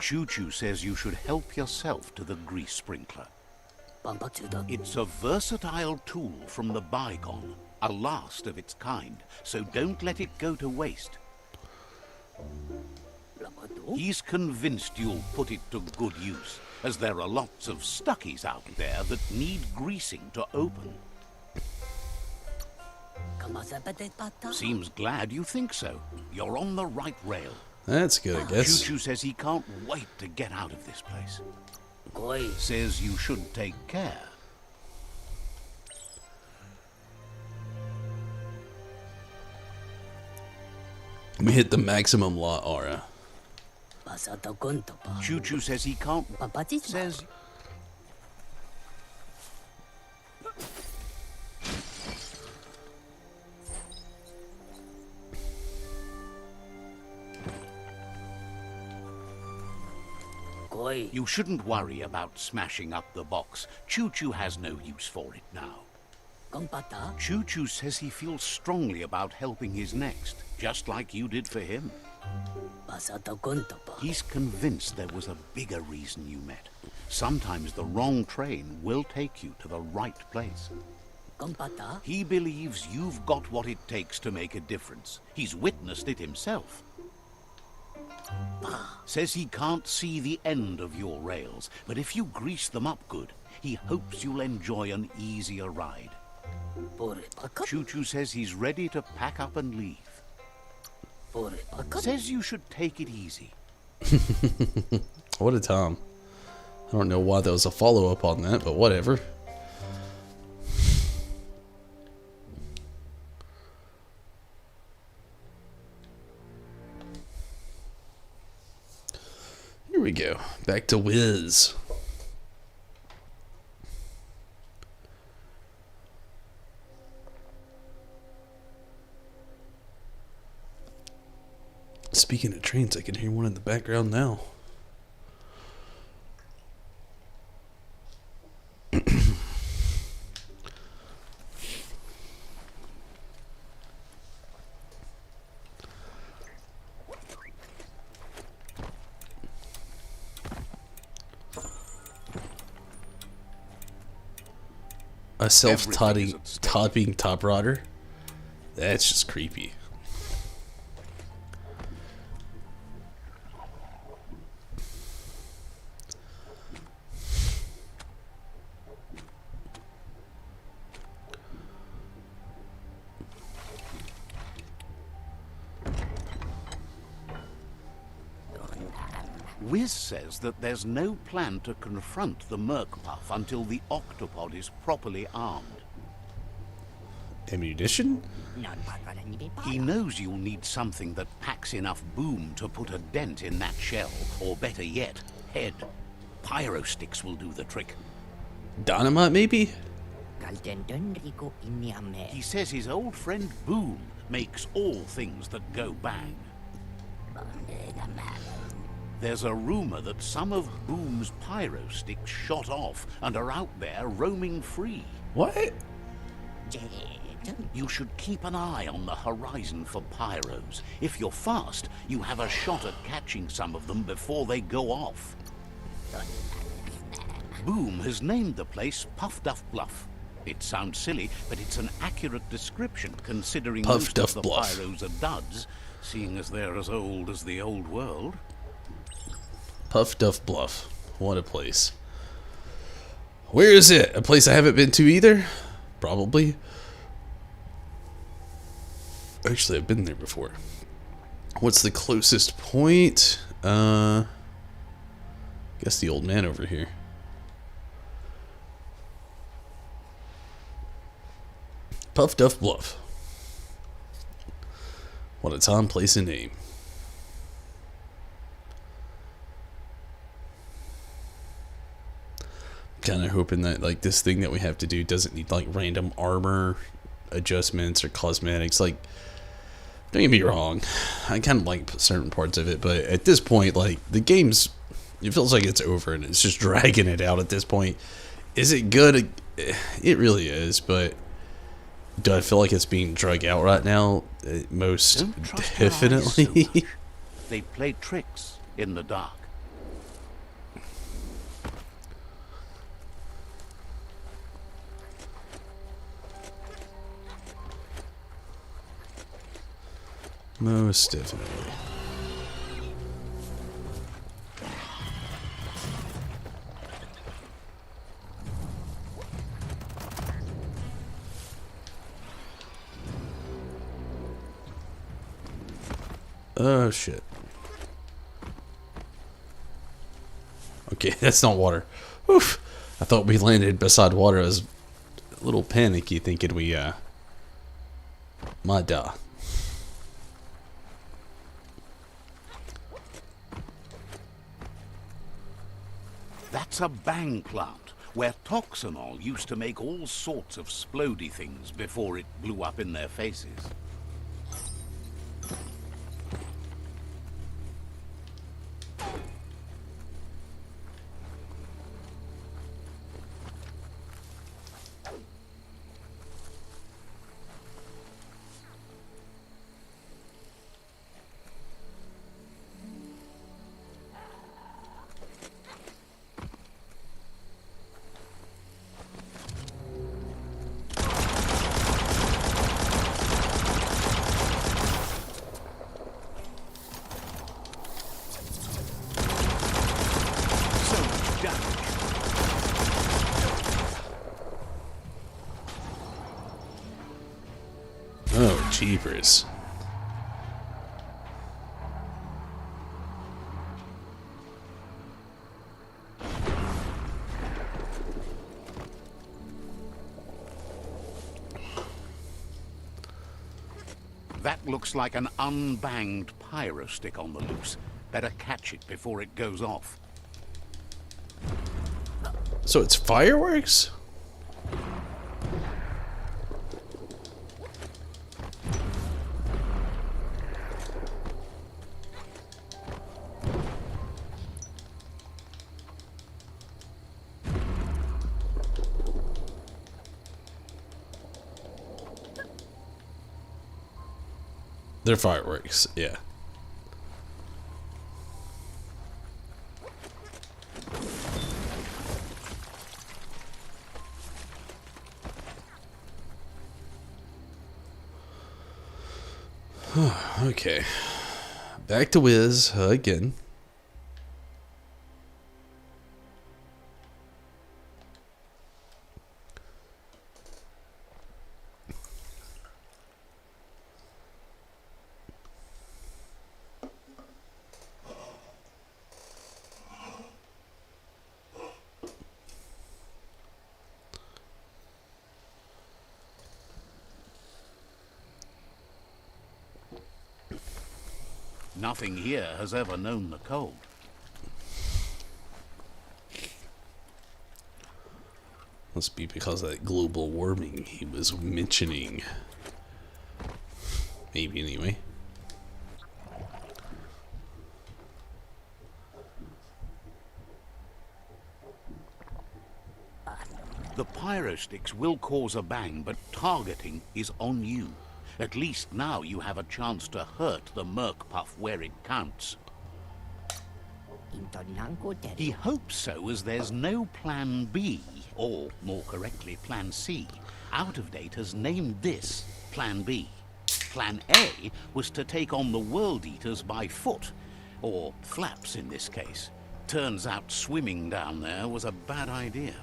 Choo Choo says you should help yourself to the grease sprinkler. It's a versatile tool from the bygone, a last of its kind, so don't let it go to waste. He's convinced you'll put it to good use, as there are lots of stuckies out there that need greasing to open. Seems glad you think so. You're on the right rail. That's good, I guess. Choo Choo says he can't wait to get out of this place. Says you should take care. We hit the maximum lot aura. Choo Choo says he can't. Says. You shouldn't worry about smashing up the box. Choo Choo has no use for it now. Choo Choo says he feels strongly about helping his next, just like you did for him. He's convinced there was a bigger reason you met. Sometimes the wrong train will take you to the right place. He believes you've got what it takes to make a difference. He's witnessed it himself. Says he can't see the end of your rails, but if you grease them up good, he hopes you'll enjoy an easier ride. Choo-Choo says he's ready to pack up and leave. Says you should take it easy. What a Tom. I don't know why there was a follow-up on that, but whatever. Here we go. Back to Wiz. Speaking of trains, I can hear one in the background now. A self-topping top rodder? That's just creepy. Wiz says that there's no plan to confront the Merkpuff until the octopod is properly armed. Ammunition? He knows you'll need something that packs enough boom to put a dent in that shell, or better yet, head. Pyro sticks will do the trick. Dynamite, maybe? He says his old friend Boom makes all things that go bang. There's a rumor that some of Boom's pyro sticks shot off and are out there roaming free. What? You should keep an eye on the horizon for pyros. If you're fast, you have a shot at catching some of them before they go off. Boom has named the place Puff Duff Bluff. It sounds silly, but it's an accurate description considering most of the pyros are duds, seeing as they're as old as the old world. Puff Duff Bluff. What a place. Where is it? A place I haven't been to either? Probably. Actually, I've been there before. What's the closest point? Guess the old man over here. Puff Duff Bluff. What a time, place, and name. Kind of hoping that like this thing that we have to do doesn't need like random armor adjustments or cosmetics. Like, don't get me wrong, I kind of like certain parts of it, but at this point, like the game's, it feels like it's over and it's just dragging it out at this point. Is it good? It really is, but do I feel like it's being dragged out right now? Most definitely. So they play tricks in the dark. Most definitely. Oh shit. Okay, that's not water. Oof. I thought we landed beside water. I was a little panicky thinking we might die. That's a bang plant, where Toxanol used to make all sorts of splody things before it blew up in their faces. Jeepers. That looks like an unbanged pyro stick on the loose. Better catch it before it goes off. So it's fireworks? They're fireworks, yeah. Okay. Back to Wiz again. Nothing here has ever known the cold. Must be because of that global warming he was mentioning. Maybe anyway. The pyro sticks will cause a bang, but targeting is on you. At least now you have a chance to hurt the Merc Puff where it counts. He hopes so, as there's no Plan B, or more correctly, Plan C. Out of Date has named this Plan B. Plan A was to take on the World Eaters by foot, or flaps in this case. Turns out swimming down there was a bad idea.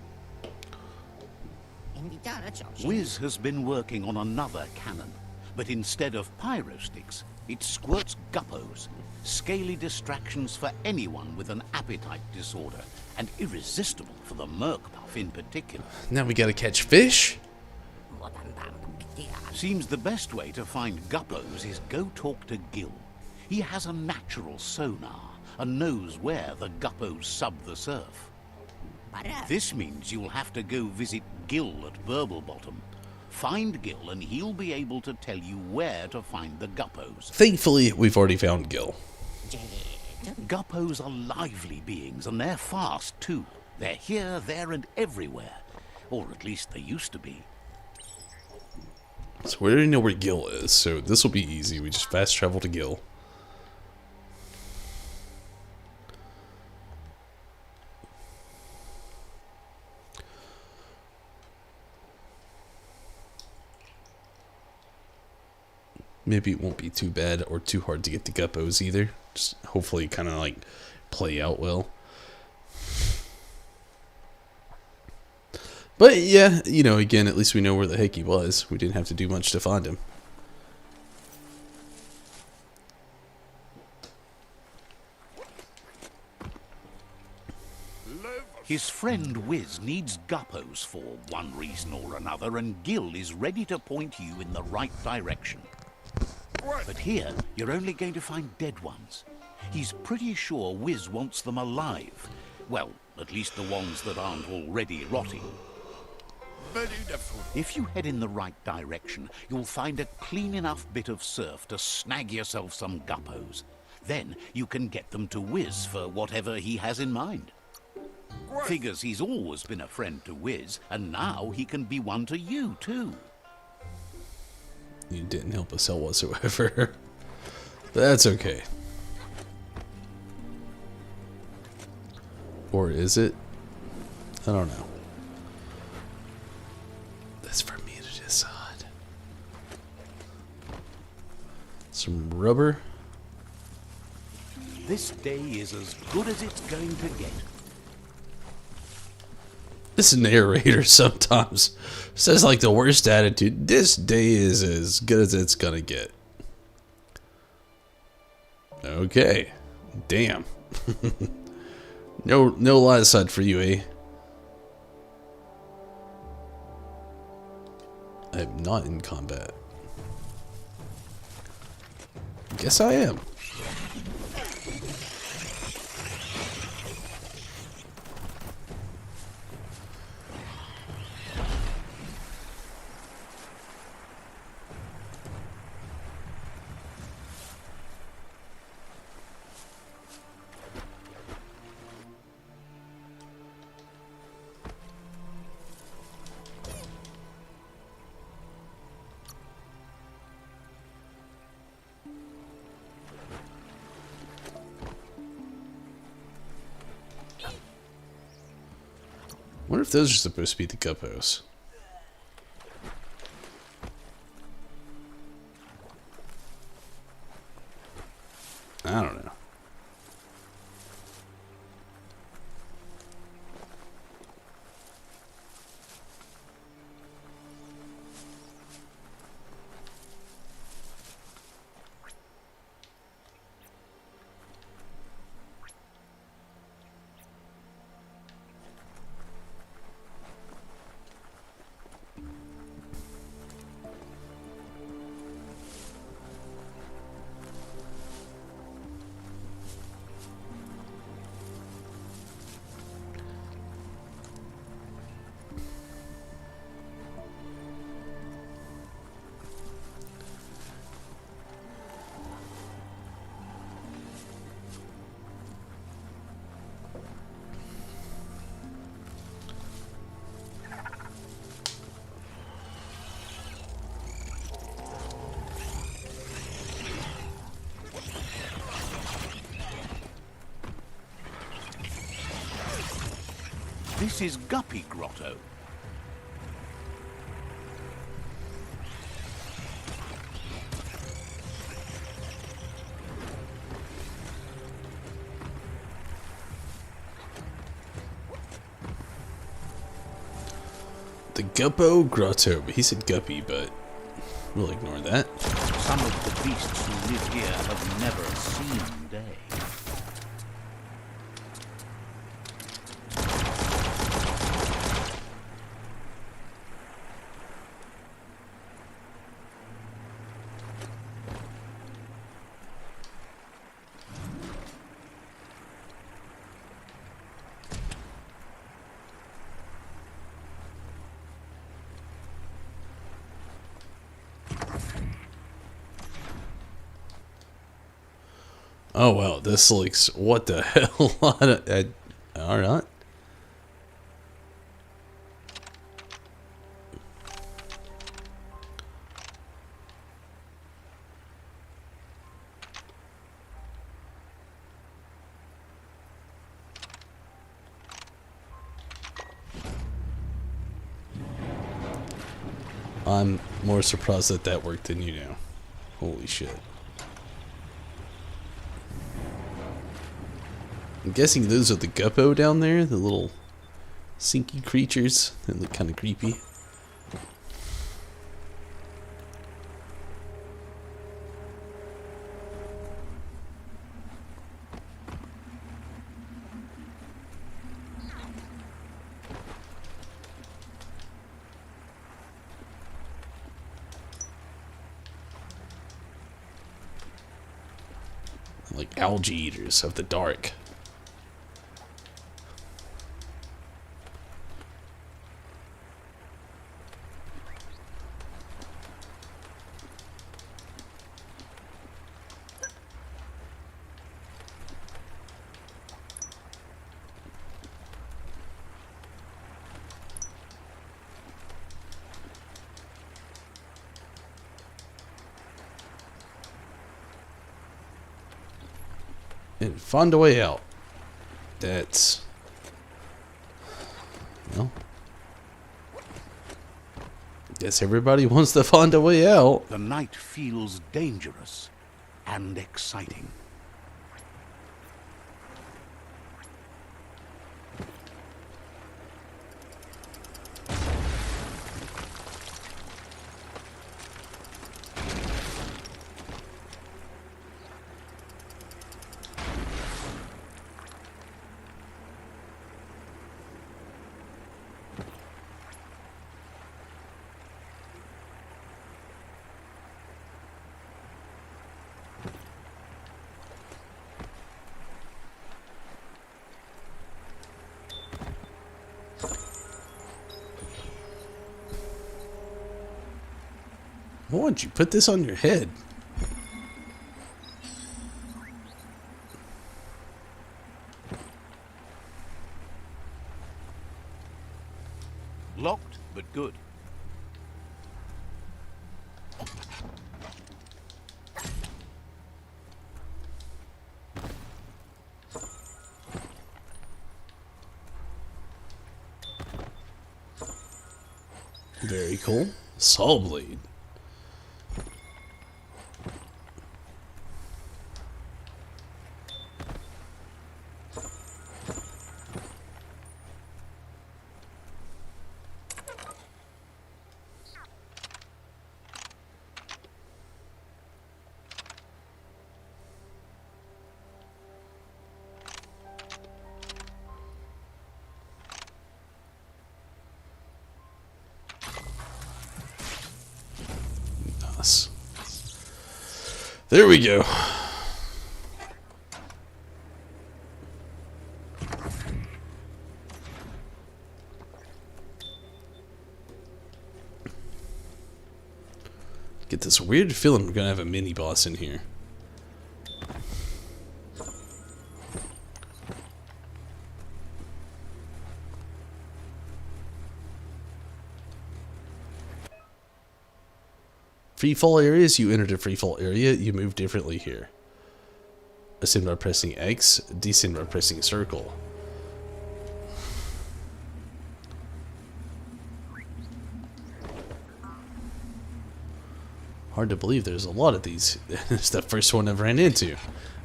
Wiz has been working on another cannon, but instead of pyro sticks, it squirts guppos. Scaly distractions for anyone with an appetite disorder, and irresistible for the Merc Puff in particular. Now we gotta catch fish? Seems the best way to find guppos is go talk to Gil. He has a natural sonar and knows where the guppos sub the surf. This means you'll have to go visit Gil at Burblebottom. Find Gil and he'll be able to tell you where to find the guppos. Thankfully, we've already found Gil. Guppos are lively beings, and they're fast too. They're here, there, and everywhere. Or at least they used to be. So we already know where Gil is, so this will be easy. We just fast travel to Gil. Maybe it won't be too bad or too hard to get the guppos either. Just hopefully kind of like play out well. But yeah, you know, again, at least we know where the heck he was. We didn't have to do much to find him. His friend Wiz needs guppos for one reason or another, and Gil is ready to point you in the right direction. But here, you're only going to find dead ones. He's pretty sure Wiz wants them alive. Well, at least the ones that aren't already rotting. If you head in the right direction, you'll find a clean enough bit of surf to snag yourself some guppos. Then you can get them to Wiz for whatever he has in mind. Figures he's always been a friend to Wiz, and now he can be one to you, too. You didn't help us out whatsoever. But that's okay. Or is it? I don't know. That's for me to decide. Some rubber. This day is as good as it's going to get. This narrator sometimes says like the worst attitude. This day is as good as it's gonna get. Okay. Damn. No light side for you, eh? I am not in combat. Guess I am. Wonder if those are supposed to be the Guppos. I don't know. This is Guppy Grotto. The Guppo Grotto. He said Guppy, but we'll ignore that. Some of the beasts who live here have never seen day. Oh wow, this looks. What the hell? Alright. I'm more surprised that that worked than you know. Holy shit. I'm guessing those are the Guppo down there, the little sinky creatures. They look kind of creepy. Like algae eaters of the dark. And find a way out. That's... well... guess everybody wants to find a way out. The night feels dangerous and exciting. Why would you put this on your head? Locked, but good. Very cool. Saw blade. Nice. There we go. Get this weird feeling we're gonna have a mini boss in here. Free fall areas, you entered a free fall area, you move differently here. Ascend by pressing X, descend by pressing circle. Hard to believe there's a lot of these. It's the first one I've ran into.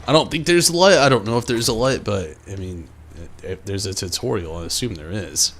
I don't think there's a light. I don't know if there's a light, but I mean, if there's a tutorial, I assume there is.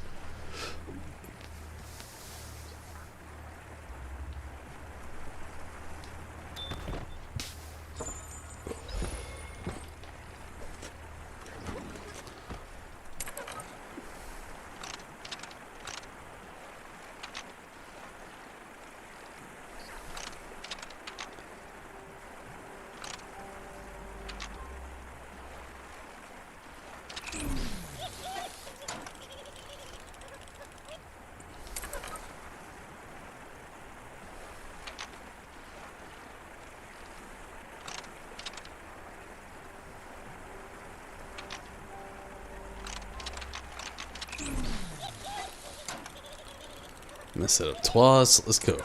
Mess it up twice. Let's go.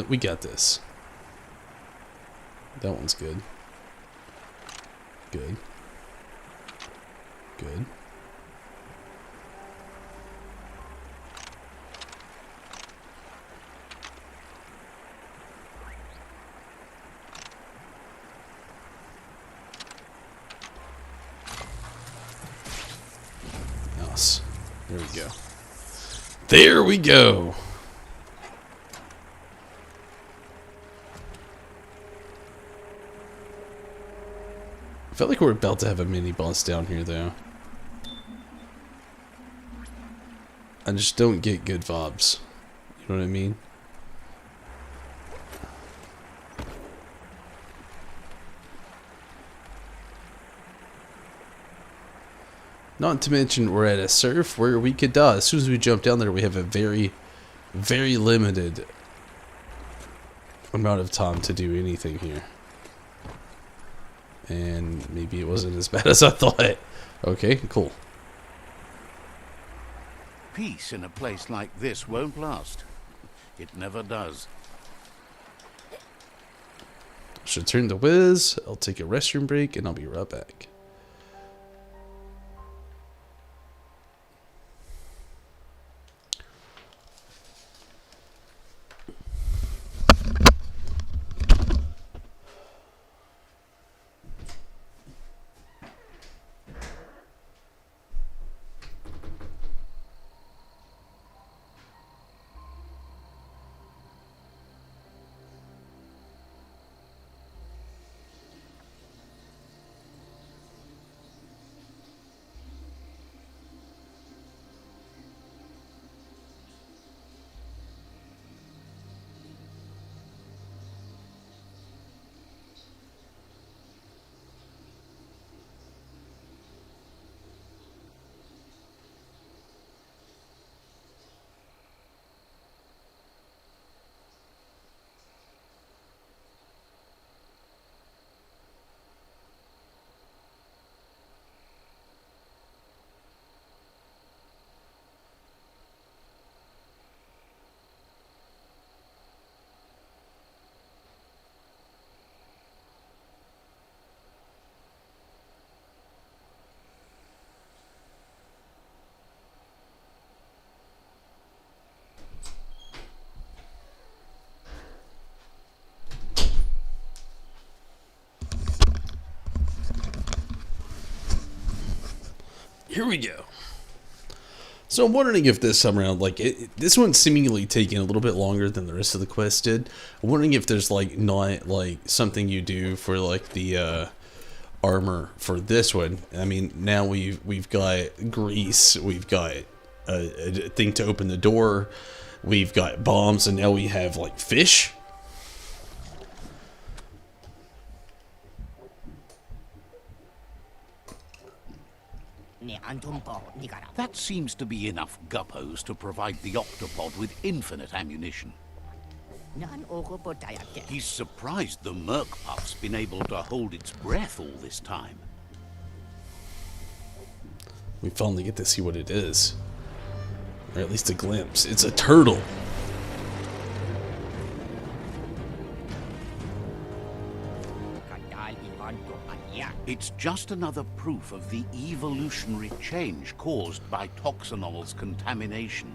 We got this. That one's good. Good. Good. Nice. There we go. There we go. I feel like we're about to have a mini boss down here, though. I just don't get good vibes. You know what I mean? Not to mention we're at a surf where we could die. As soon as we jump down there, we have a very, very limited amount of time to do anything here. And maybe it wasn't as bad as I thought. Okay, cool. Peace in a place like this won't last. It never does. Should turn the whiz. I'll take a restroom break and I'll be right back. here we go. So I'm wondering if this time around, like, this one's seemingly taking a little bit longer than the rest of the quest did. I'm wondering if there's, like, not, like, something you do for, like, the, armor for this one. I mean, now we've got grease, we've got a thing to open the door, we've got bombs, and now we have, like, fish. That seems to be enough guppos to provide the octopod with infinite ammunition. He's surprised the Merkpuff's been able to hold its breath all this time. We finally get to see what it is. Or at least a glimpse. It's a turtle! It's just another proof of the evolutionary change caused by Toxanol's contamination.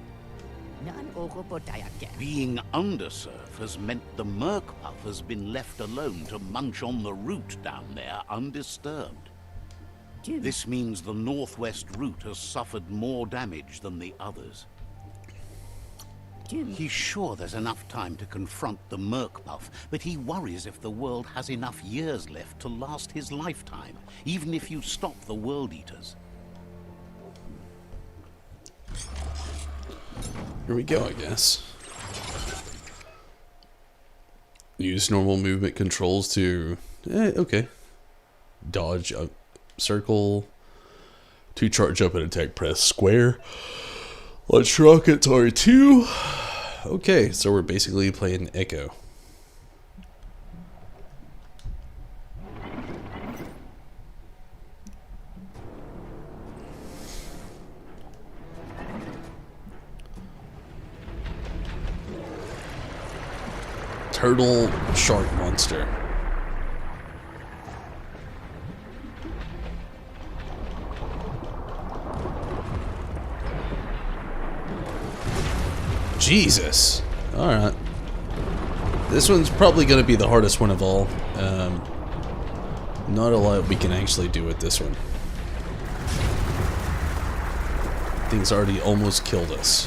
Being undersurf has meant the Merkpuff has been left alone to munch on the root down there undisturbed. This means the northwest route has suffered more damage than the others. He's sure there's enough time to confront the Merkpuff, but he worries if the world has enough years left to last his lifetime, even if you stop the World Eaters. Here we go, I guess. Use normal movement controls to... okay. Dodge up, circle. To charge up and attack, press square. Launch rockets R2. Okay, so we're basically playing Echo. Turtle shark monster. Jesus. Alright. This one's probably going to be the hardest one of all. Not a lot we can actually do with this one. Thing's already almost killed us.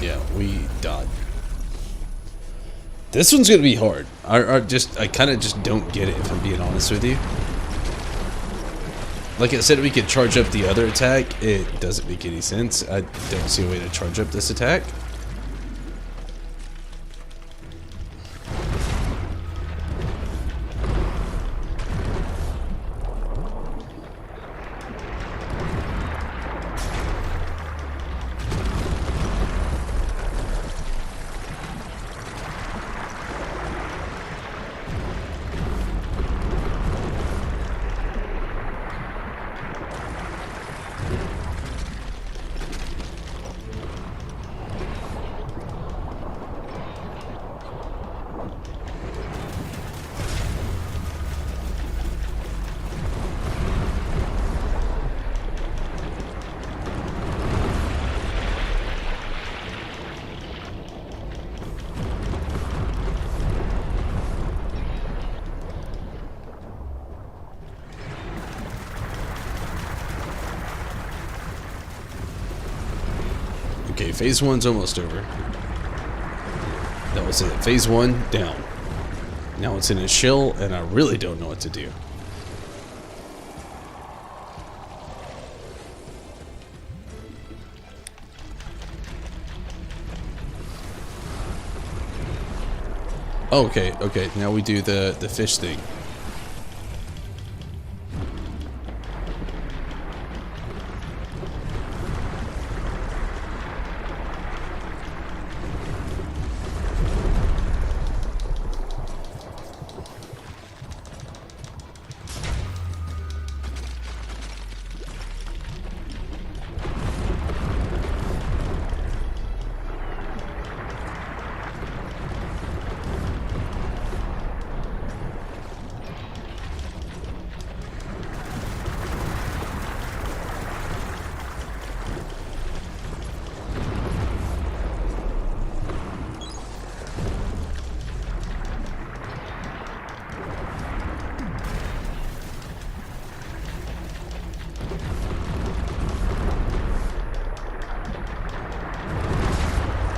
Yeah, we died. This one's gonna be hard. I kind of just don't get it, if I'm being honest with you. Like I said, we could charge up the other attack. It doesn't make any sense. I don't see a way to charge up this attack. Okay, phase one's almost over. That was it. Phase one, down. Now it's in his shell, and I really don't know what to do. Okay, okay, now we do the fish thing.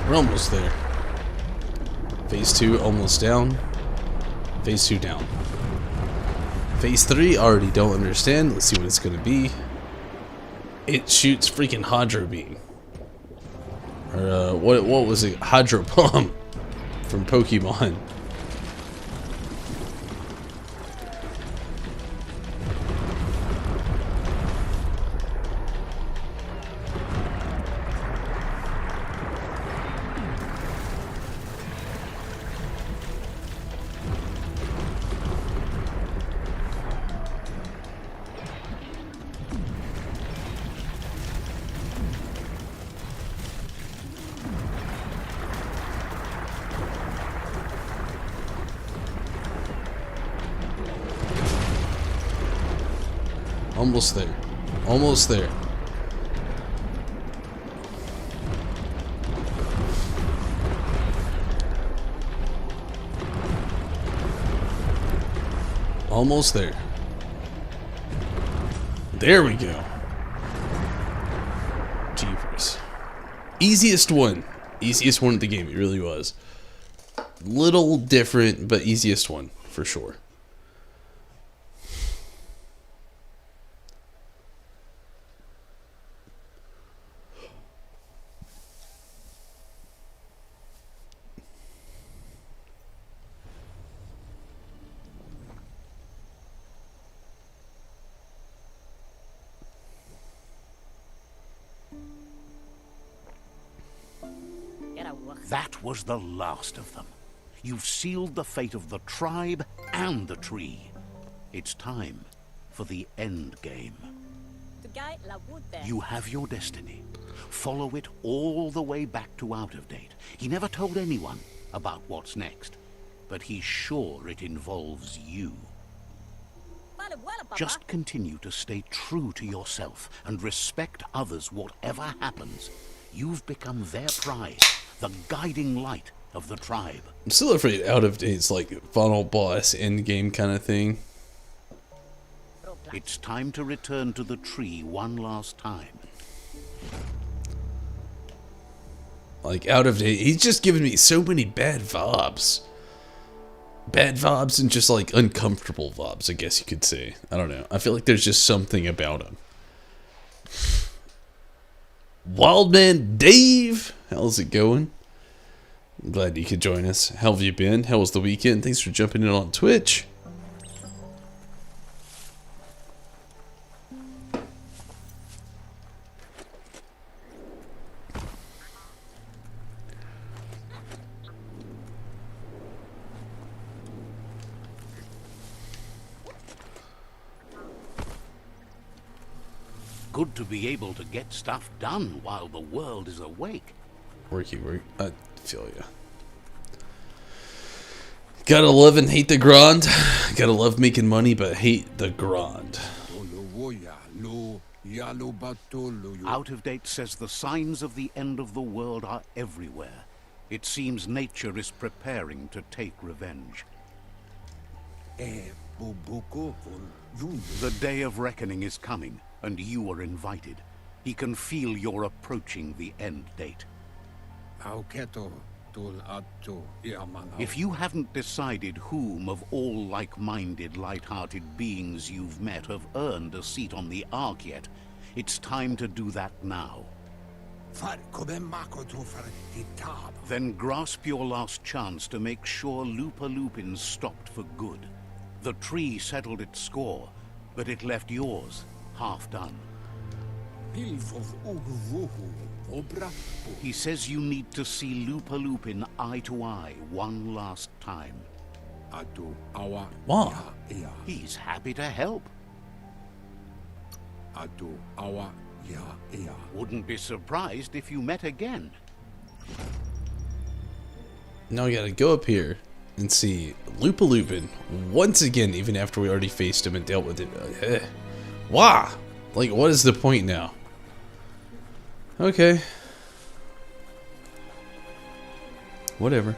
We're almost there. Phase 2 almost down. Phase 2 down. Phase 3 already don't understand. Let's see what it's gonna be. It shoots freaking Hydro Beam. Or what was it? Hydro Bomb from Pokemon. Almost there. Almost there. Almost there. There we go. Jeepers. Easiest one. Easiest one of the game. It really was. Little different, but easiest one for sure. That was the last of them. You've sealed the fate of the tribe and the tree. It's time for the end game. You have your destiny. Follow it all the way back to Out of Date. He never told anyone about what's next, but he's sure it involves you. Just continue to stay true to yourself and respect others whatever happens. You've become their prize, the guiding light of the tribe. I'm still afraid Out of Date's like final boss end game kind of thing. It's time to return to the tree one last time. Like Out of Date, he's just giving me so many bad vibes. Bad vibes and just like uncomfortable vibes, I guess you could say. I don't know. I feel like there's just something about him. Wildman Dave, how's it going? I'm glad you could join us. How have you been? How was the weekend? Thanks for jumping in on Twitch. Good to be able to get stuff done while the world is awake. Work. I feel ya. Gotta love and hate the grind. Gotta love making money, but hate the grind. Out of Date says the signs of the end of the world are everywhere. It seems nature is preparing to take revenge. The day of reckoning is coming, and you are invited. He can feel you're approaching the end date. If you haven't decided whom of all like-minded, light-hearted beings you've met have earned a seat on the Ark yet, it's time to do that now. Then grasp your last chance to make sure Lupa-Lupin's stopped for good. The tree settled its score, but it left yours half done. He says you need to see Lupa-Lupin eye to eye one last time. Wow. He's happy to help. Wouldn't be surprised if you met again. Now we gotta go up here and see Lupa-Lupin once again, even after we already faced him and dealt with it. Why? Like, what is the point now? Okay. Whatever.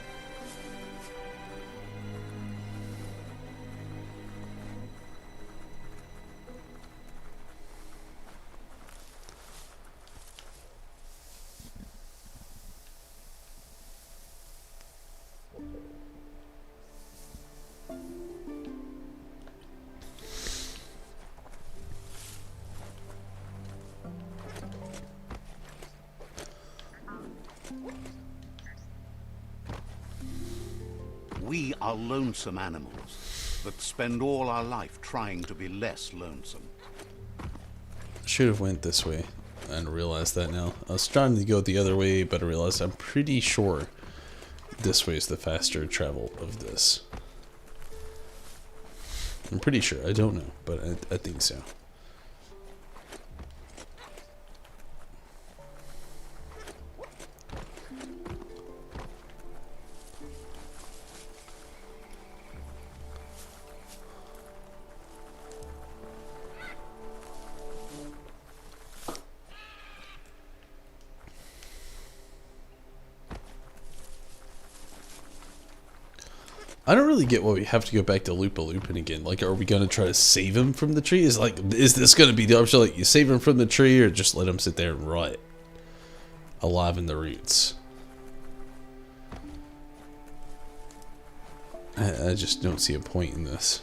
We are lonesome animals that spend all our life trying to be less lonesome. Should have went this way and realized that now. I was trying to go the other way, but I realized I'm pretty sure this way is the faster travel of this. I'm pretty sure. I don't know, but I think so. I don't really get why we have to go back to Loopin again. Like, are we going to try to save him from the tree? Is this going to be the option? Like, you save him from the tree or just let him sit there and rot alive in the roots? I just don't see a point in this.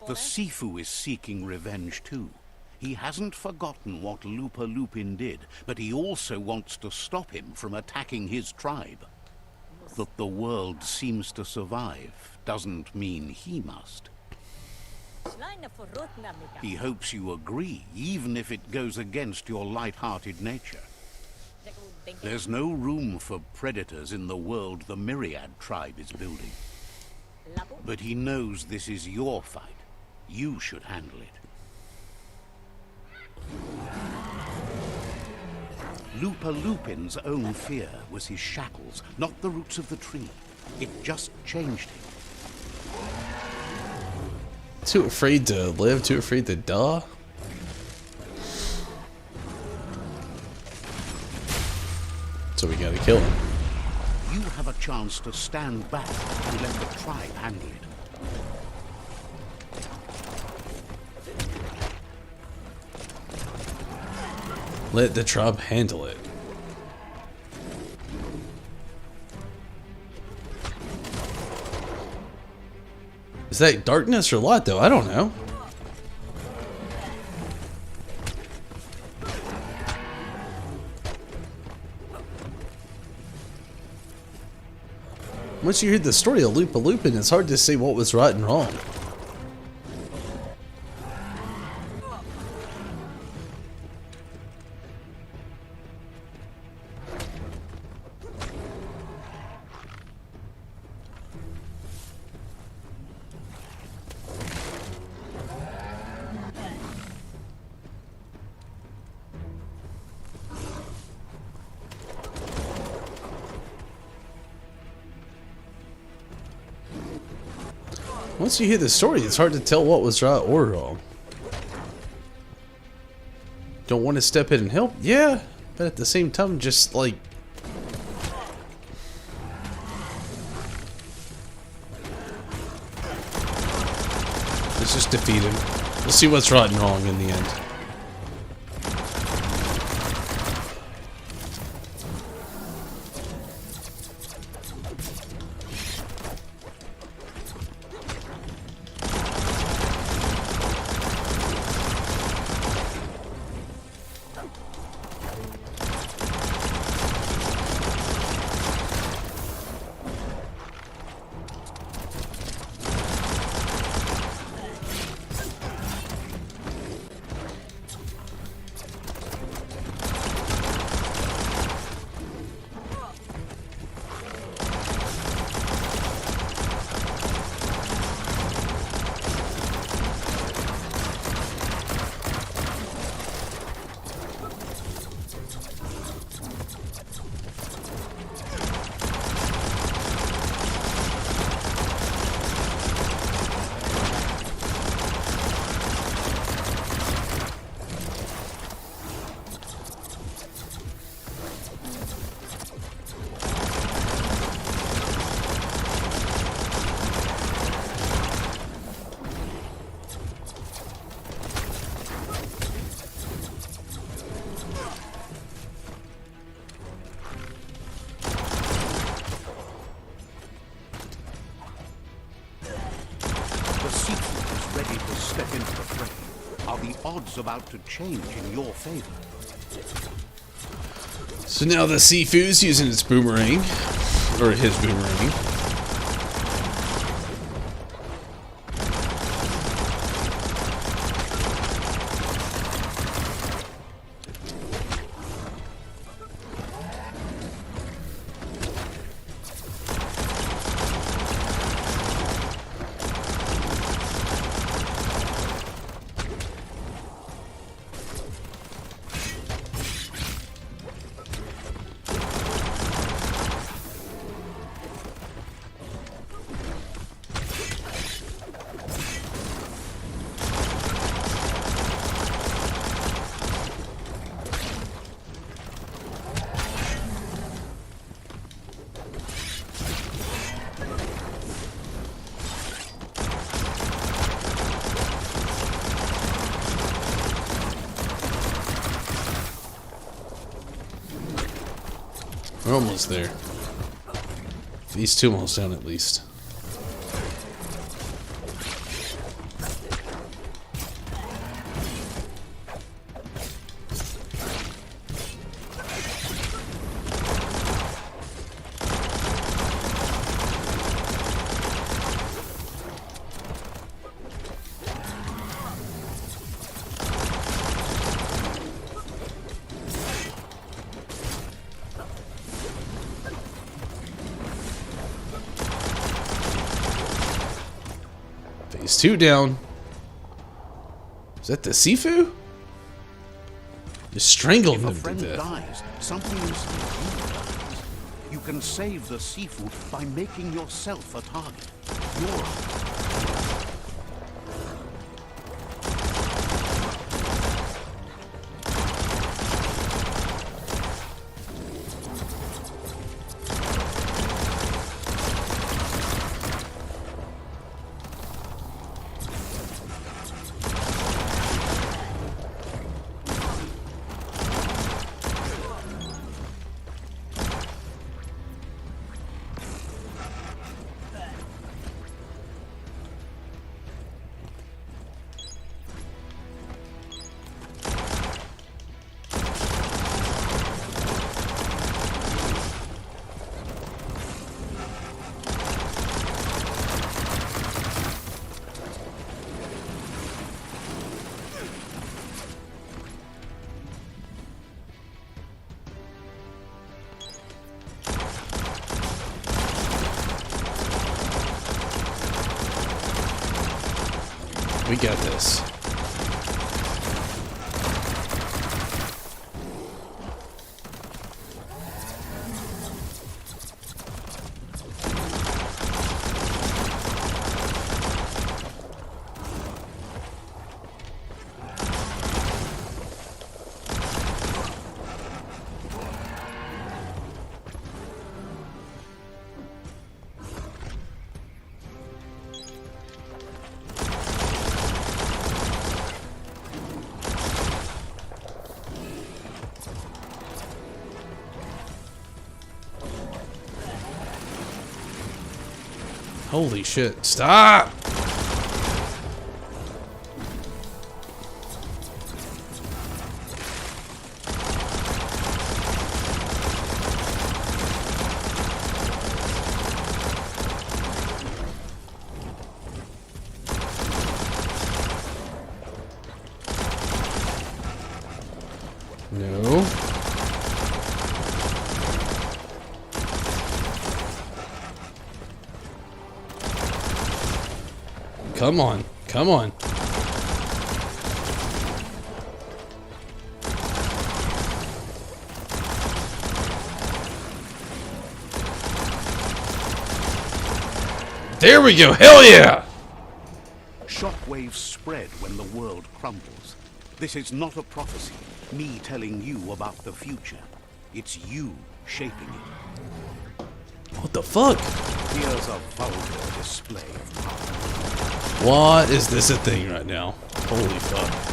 The Sifu is seeking revenge too. He hasn't forgotten what Lupin did, but he also wants to stop him from attacking his tribe. That the world seems to survive doesn't mean he must. He hopes you agree, even if it goes against your light-hearted nature. There's no room for predators in the world the Myriad tribe is building. But he knows this is your fight. You should handle it. Lupin's own fear was his shackles, not the roots of the tree. It just changed him. Too afraid to live, too afraid to die? So we gotta kill him. You have a chance to stand back and let the tribe handle it. Let the tribe handle it. Is that darkness or light though? I don't know. Once you hear the story of Lupin, it's hard to say what was right and wrong. Once you hear the story, it's hard to tell what was right or wrong. Don't want to step in and help? Yeah, but at the same time, just like... let's just defeat him. We'll see what's right and wrong in the end. into the fray, are the odds about to change in your favor? So now the Sifu's using its boomerang, or his boomerang. We're almost there. These two almost down at least. Phase 2 down. Is that the Sifu? You strangled If a him to friend death. dies, something inside you dies. You can save the Sifu by making yourself a target. You're We got this. Holy shit. Stop! No. Come on. Come on. There we go. Hell yeah! Shockwaves spread when the world crumbles. This is not a prophecy, me telling you about the future. It's you shaping it. What the fuck? Here's a vulgar display of power. Why is this a thing right now? Holy fuck.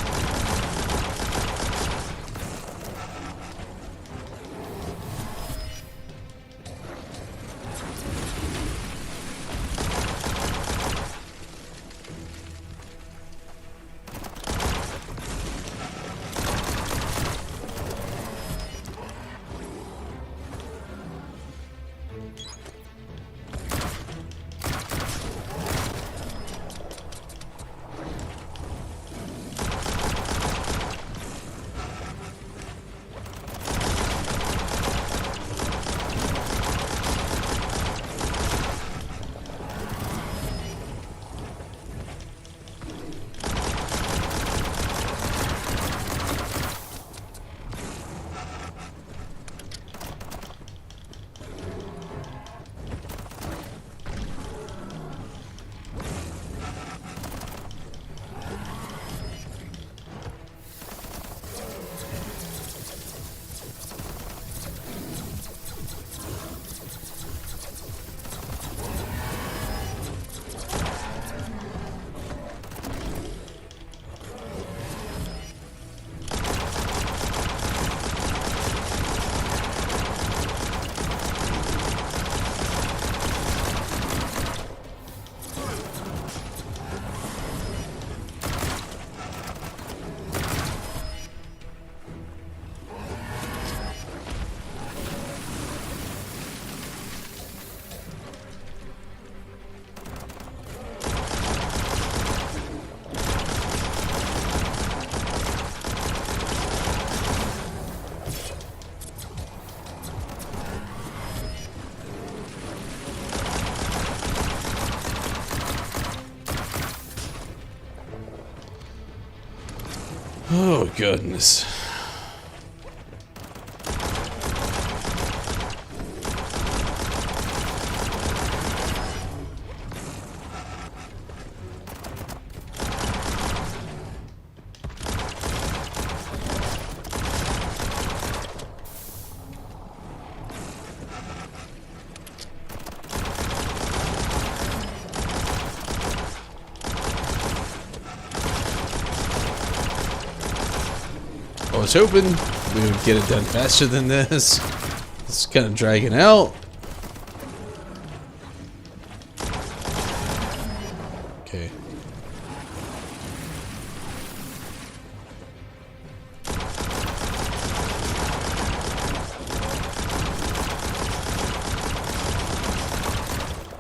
Oh, goodness. I was hoping we would get it done faster than this. It's kind of dragging out. Okay.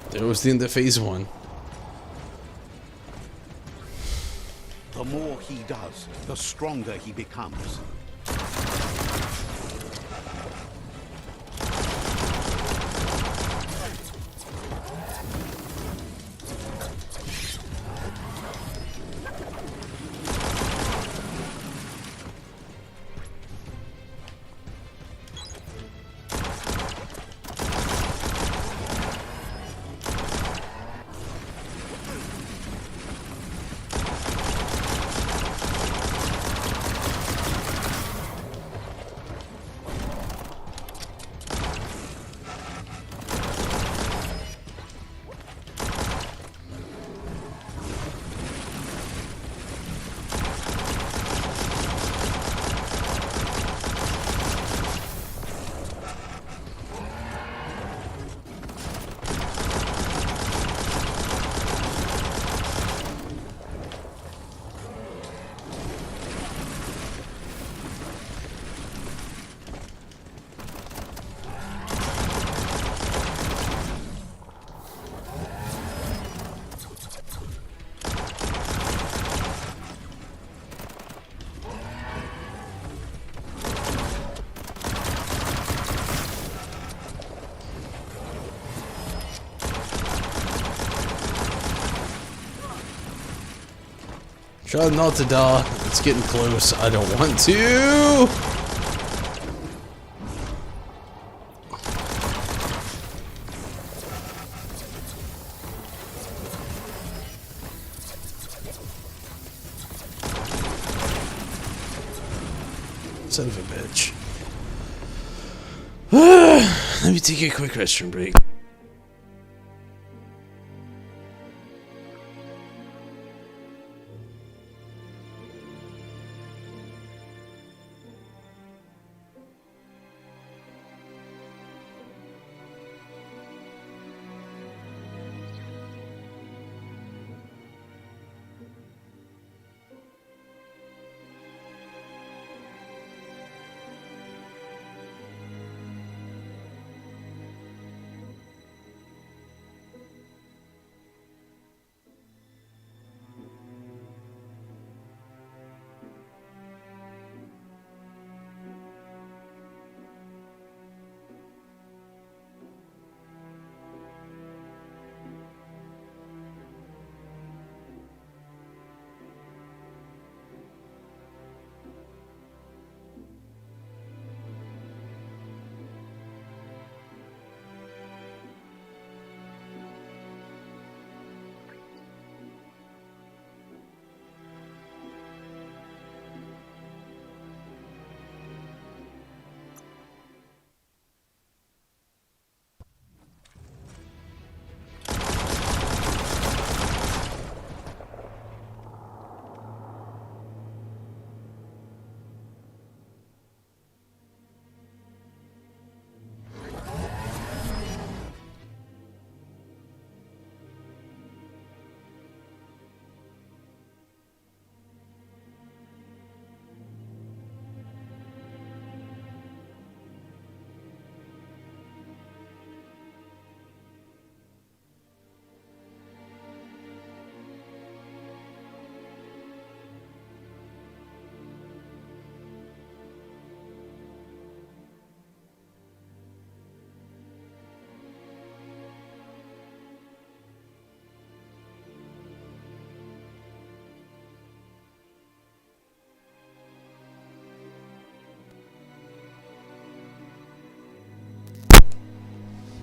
There was the end of phase 1. The more he does, the stronger he becomes. Try not to die. It's getting close. I don't want to. Son of a bitch. Let me take a quick restroom break.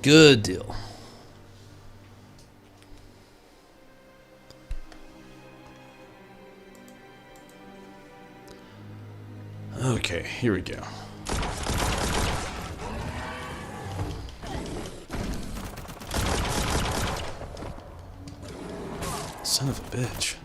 Good deal. Okay, here we go. Son of a bitch.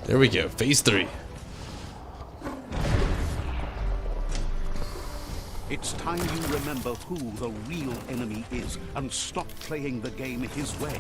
There we go, phase 3. It's time you remember who the real enemy is and stop playing the game his way.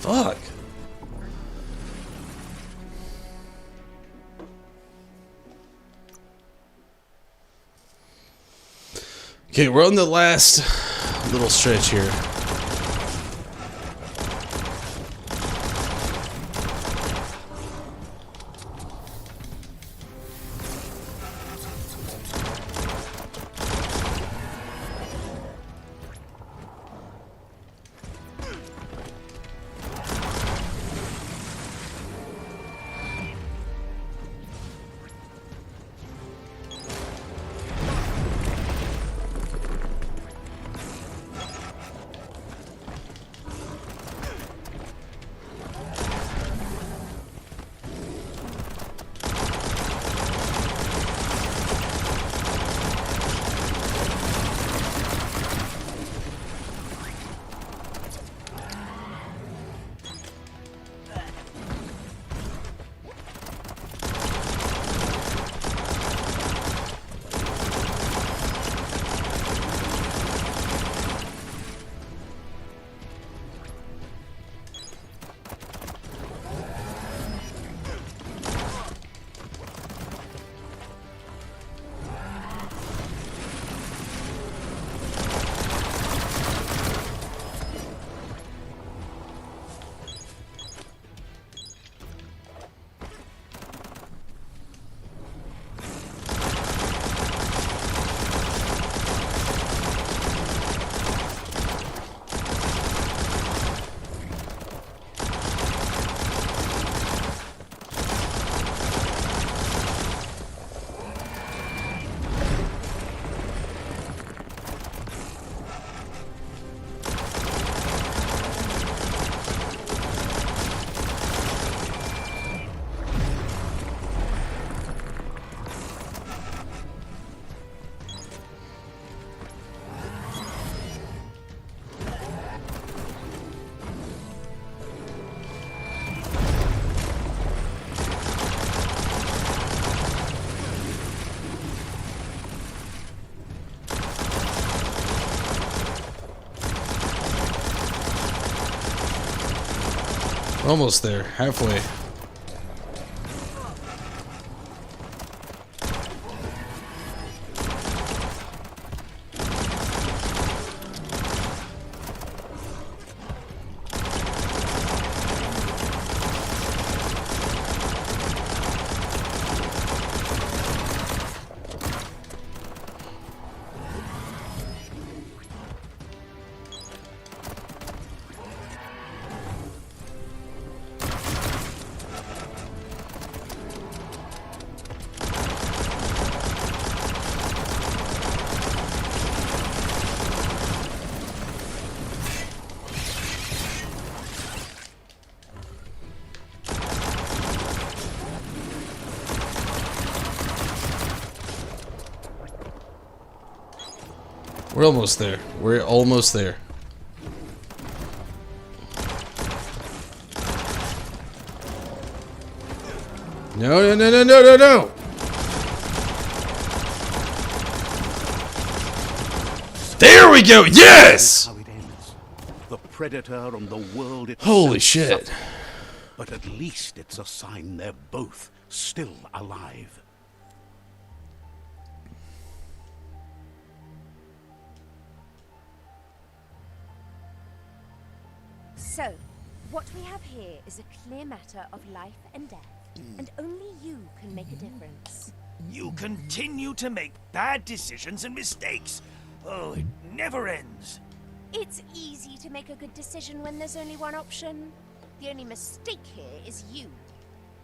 Fuck. Okay, we're on the last little stretch here. Almost there. Halfway. We're almost there. We're almost there. No, no, no, no, no, no, no! There we go! Yes! How it ends. The predator and the world itself. Holy shit. suffer. But at least it's a sign they're both still alive. So, what we have here is a clear matter of life and death, and only you can make a difference. You continue to make bad decisions and mistakes. Oh, it never ends. It's easy to make a good decision when there's only one option. The only mistake here is you.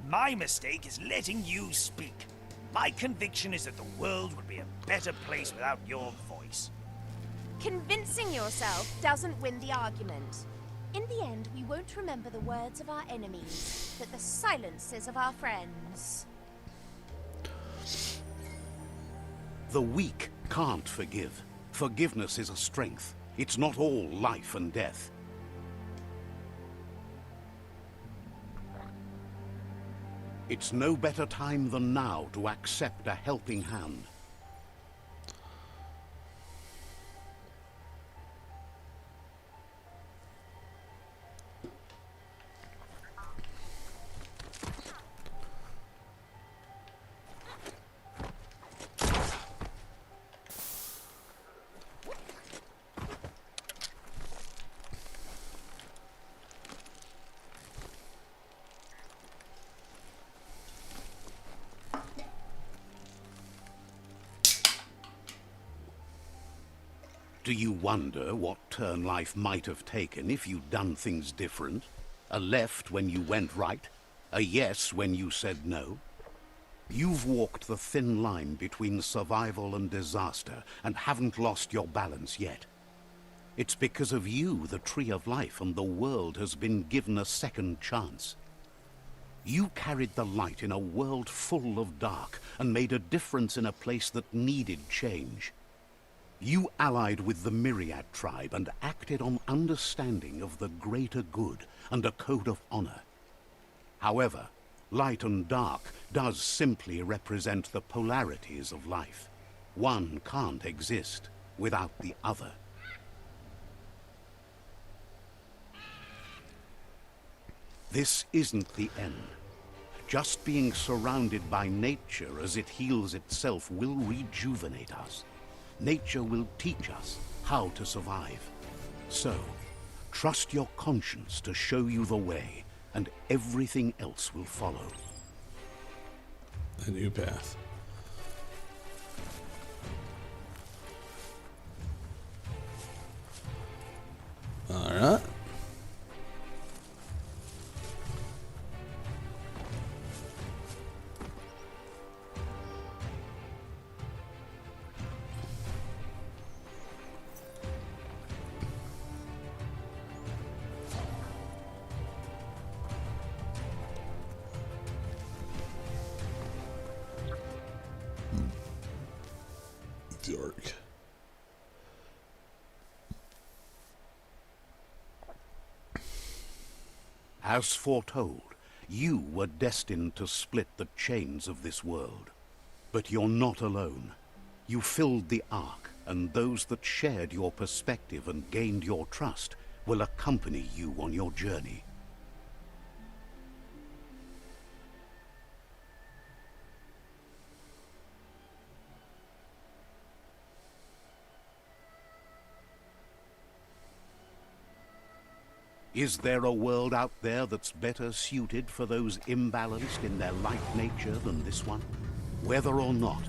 My mistake is letting you speak. My conviction is that the world would be a better place without your voice. Convincing yourself doesn't win the argument. In the end, we won't remember the words of our enemies, but the silences of our friends. The weak can't forgive. Forgiveness is a strength. It's not all life and death. It's no better time than now to accept a helping hand. Do you wonder what turn life might have taken if you'd done things different? A left when you went right? A yes when you said no? You've walked the thin line between survival and disaster and haven't lost your balance yet. It's because of you the Tree of Life and the world has been given a second chance. You carried the light in a world full of dark and made a difference in a place that needed change. You allied with the Myriad tribe and acted on understanding of the greater good and a code of honor. However, light and dark does simply represent the polarities of life. One can't exist without the other. This isn't the end. Just being surrounded by nature as it heals itself will rejuvenate us. Nature will teach us how to survive. So, trust your conscience to show you the way, and everything else will follow. A new path. Alright. Dark. As foretold, you were destined to split the chains of this world. But you're not alone. You filled the Ark, and those that shared your perspective and gained your trust will accompany you on your journey. Is there a world out there that's better suited for those imbalanced in their light nature than this one? Whether or not,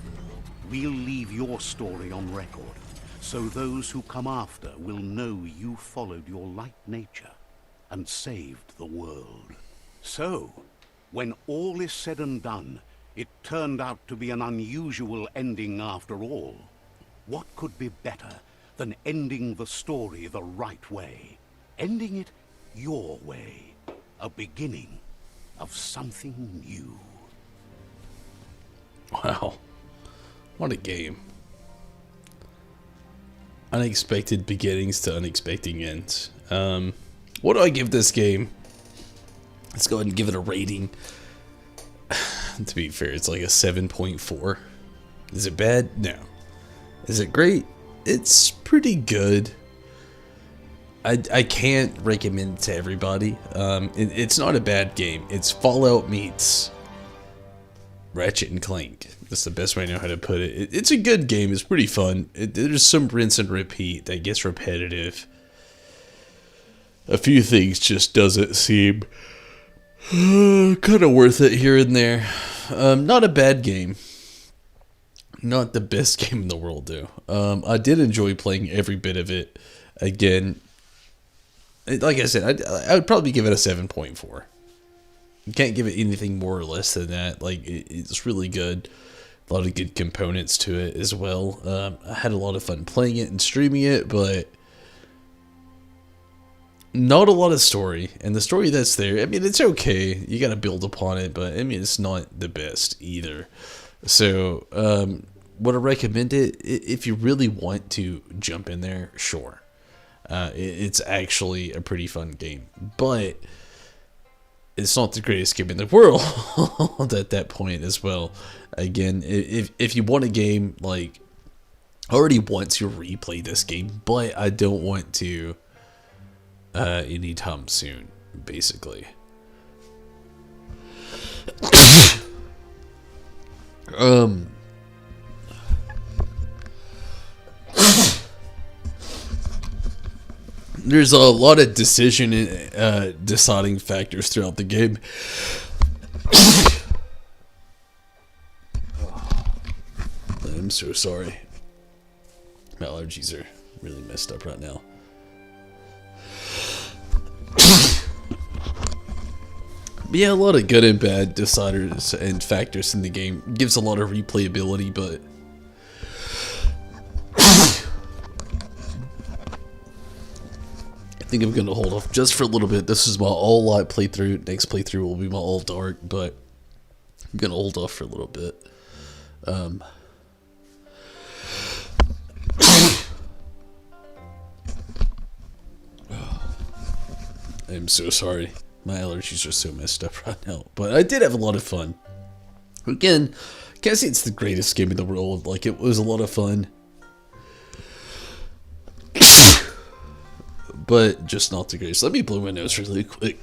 we'll leave your story on record, so those who come after will know you followed your light nature and saved the world. So, when all is said and done, it turned out to be an unusual ending after all. What could be better than ending the story the right way? Ending it your way. A beginning of something new. Wow. What a game. Unexpected beginnings to unexpected ends. What do I give this game? Let's go ahead and give it a rating. To be fair, it's like a 7.4. Is it bad? No. Is it great? It's pretty good. I can't recommend it to everybody. It's not a bad game. It's Fallout meets Ratchet and Clank. That's the best way I know how to put it. It's a good game. It's pretty fun. There's some rinse and repeat that gets repetitive. A few things just doesn't seem kind of worth it here and there. Not a bad game. Not the best game in the world, though. I did enjoy playing every bit of it. Again, like I said, I would probably give it a 7.4. You can't give it anything more or less than that. Like, it's really good. A lot of good components to it as well. I had a lot of fun playing it and streaming it, but not a lot of story. And the story that's there, I mean, it's okay. You got to build upon it, but I mean, it's not the best either. So, would I recommend it? If you really want to jump in there, sure. It's actually a pretty fun game, but it's not the greatest game in the world at that point as well. Again, if you want a game, like, I already want to replay this game, but I don't want to anytime soon, basically. There's a lot of deciding factors throughout the game. I'm so sorry. My allergies are really messed up right now. But yeah, a lot of good and bad deciders and factors in the game. Gives a lot of replayability, but I think I'm going to hold off just for a little bit. This is my all light playthrough. Next playthrough will be my all dark, but I'm going to hold off for a little bit. I'm so sorry. My allergies are so messed up right now. But I did have a lot of fun. Again, can't say it's the greatest game in the world. Like, it was a lot of fun. But just not the greatest. Let me blow my nose really quick.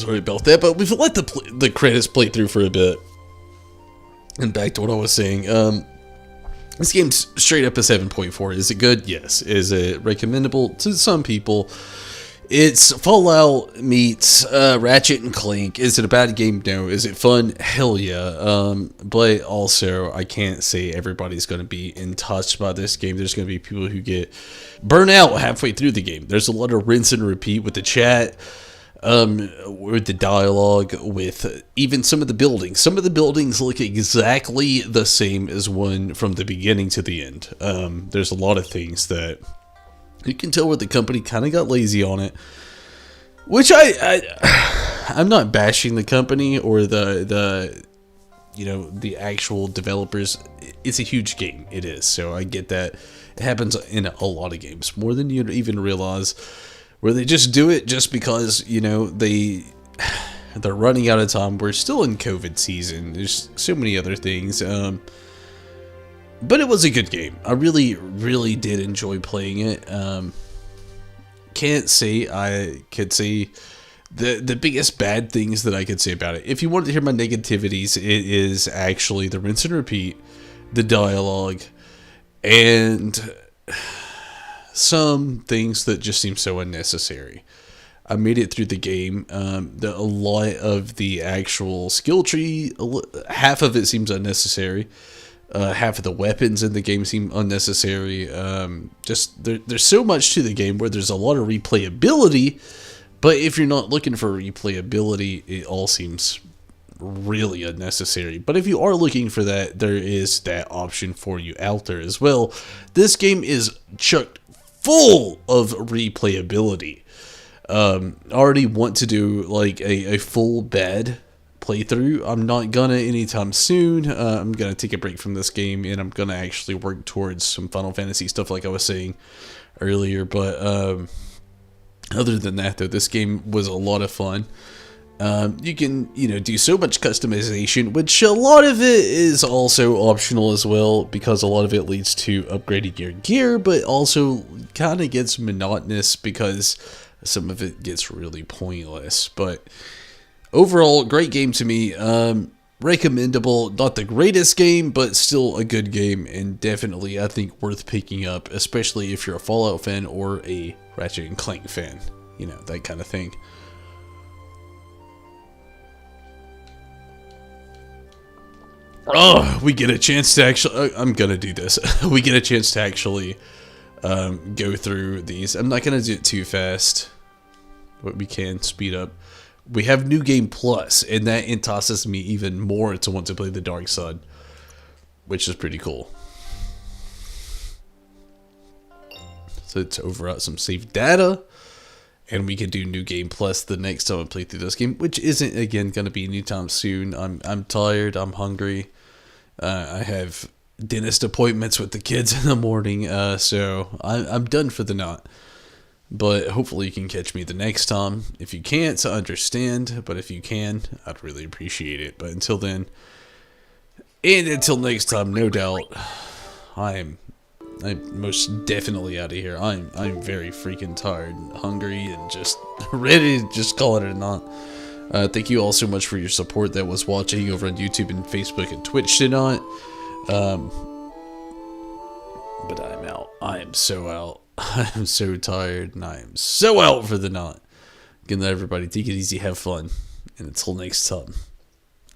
Sorry about that, but we've let the credits play through for a bit. And back to what I was saying. This game's straight up a 7.4. Is it good? Yes. Is it recommendable to some people? It's Fallout meets Ratchet and Clank. Is it a bad game? No. Is it fun? Hell yeah. But also, I can't say everybody's going to be in touch by this game. There's going to be people who get burnt out halfway through the game. There's a lot of rinse and repeat with the chat, with the dialogue, with even some of the buildings. Some of the buildings look exactly the same as one from the beginning to the end. There's a lot of things that you can tell where the company kind of got lazy on it, which I'm not bashing the company or the actual developers. It's a huge game. It is. So I get that. It happens in a lot of games, more than you even realize, where they just do it just because, they're running out of time. We're still in COVID season. There's so many other things. But it was a good game. I really, really did enjoy playing it. Can't say I could say the biggest bad things that I could say about it. If you wanted to hear my negativities, it is actually the rinse and repeat, the dialogue, and some things that just seem so unnecessary. I made it through the game. A lot of the actual skill tree, half of it seems unnecessary. Half of the weapons in the game seem unnecessary. There's so much to the game where there's a lot of replayability, but if you're not looking for replayability, it all seems really unnecessary. But if you are looking for that, there is that option for you out there as well. This game is chucked full of replayability. I already want to do like a full bed playthrough. I'm not gonna anytime soon. I'm gonna take a break from this game, and I'm gonna actually work towards some Final Fantasy stuff like I was saying earlier. But other than that, though, this game was a lot of fun. You can do so much customization, which a lot of it is also optional as well, because a lot of it leads to upgrading your gear, but also kind of gets monotonous because some of it gets really pointless. But overall, great game to me. Recommendable. Not the greatest game, but still a good game, and definitely I think worth picking up, especially if you're a Fallout fan or a Ratchet and Clank fan. That kind of thing. Oh, we get a chance to actually... I'm gonna do this. We get a chance to actually go through these. I'm not gonna do it too fast, but we can speed up. We have New Game Plus, and that entices me even more to want to play the Dark Side, which is pretty cool. So to overwrite some saved data, and we can do New Game Plus the next time I play through this game, which isn't again going to be anytime soon. I'm tired. I'm hungry. I have dentist appointments with the kids in the morning, so I'm done for the night. But hopefully you can catch me the next time. If you can't, I understand. But if you can, I'd really appreciate it. But until then, and until next time, no doubt, I'm most definitely out of here. I'm very freaking tired and hungry and just ready to just call it a night. Thank you all so much for your support that was watching over on YouTube and Facebook and Twitch tonight. But I'm out. I am so out. I am so tired, and I am so out for the night. Good night, everybody. Take it easy, have fun, and until next time,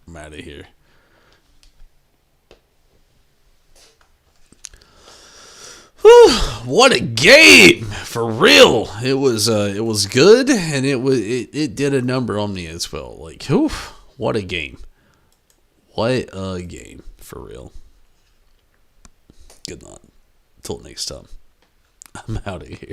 I'm out of here. Whew, what a game, for real. It was good, and it did a number on me as well. Like, whew, what a game. What a game, for real. Good night. Till next time. I'm out of here.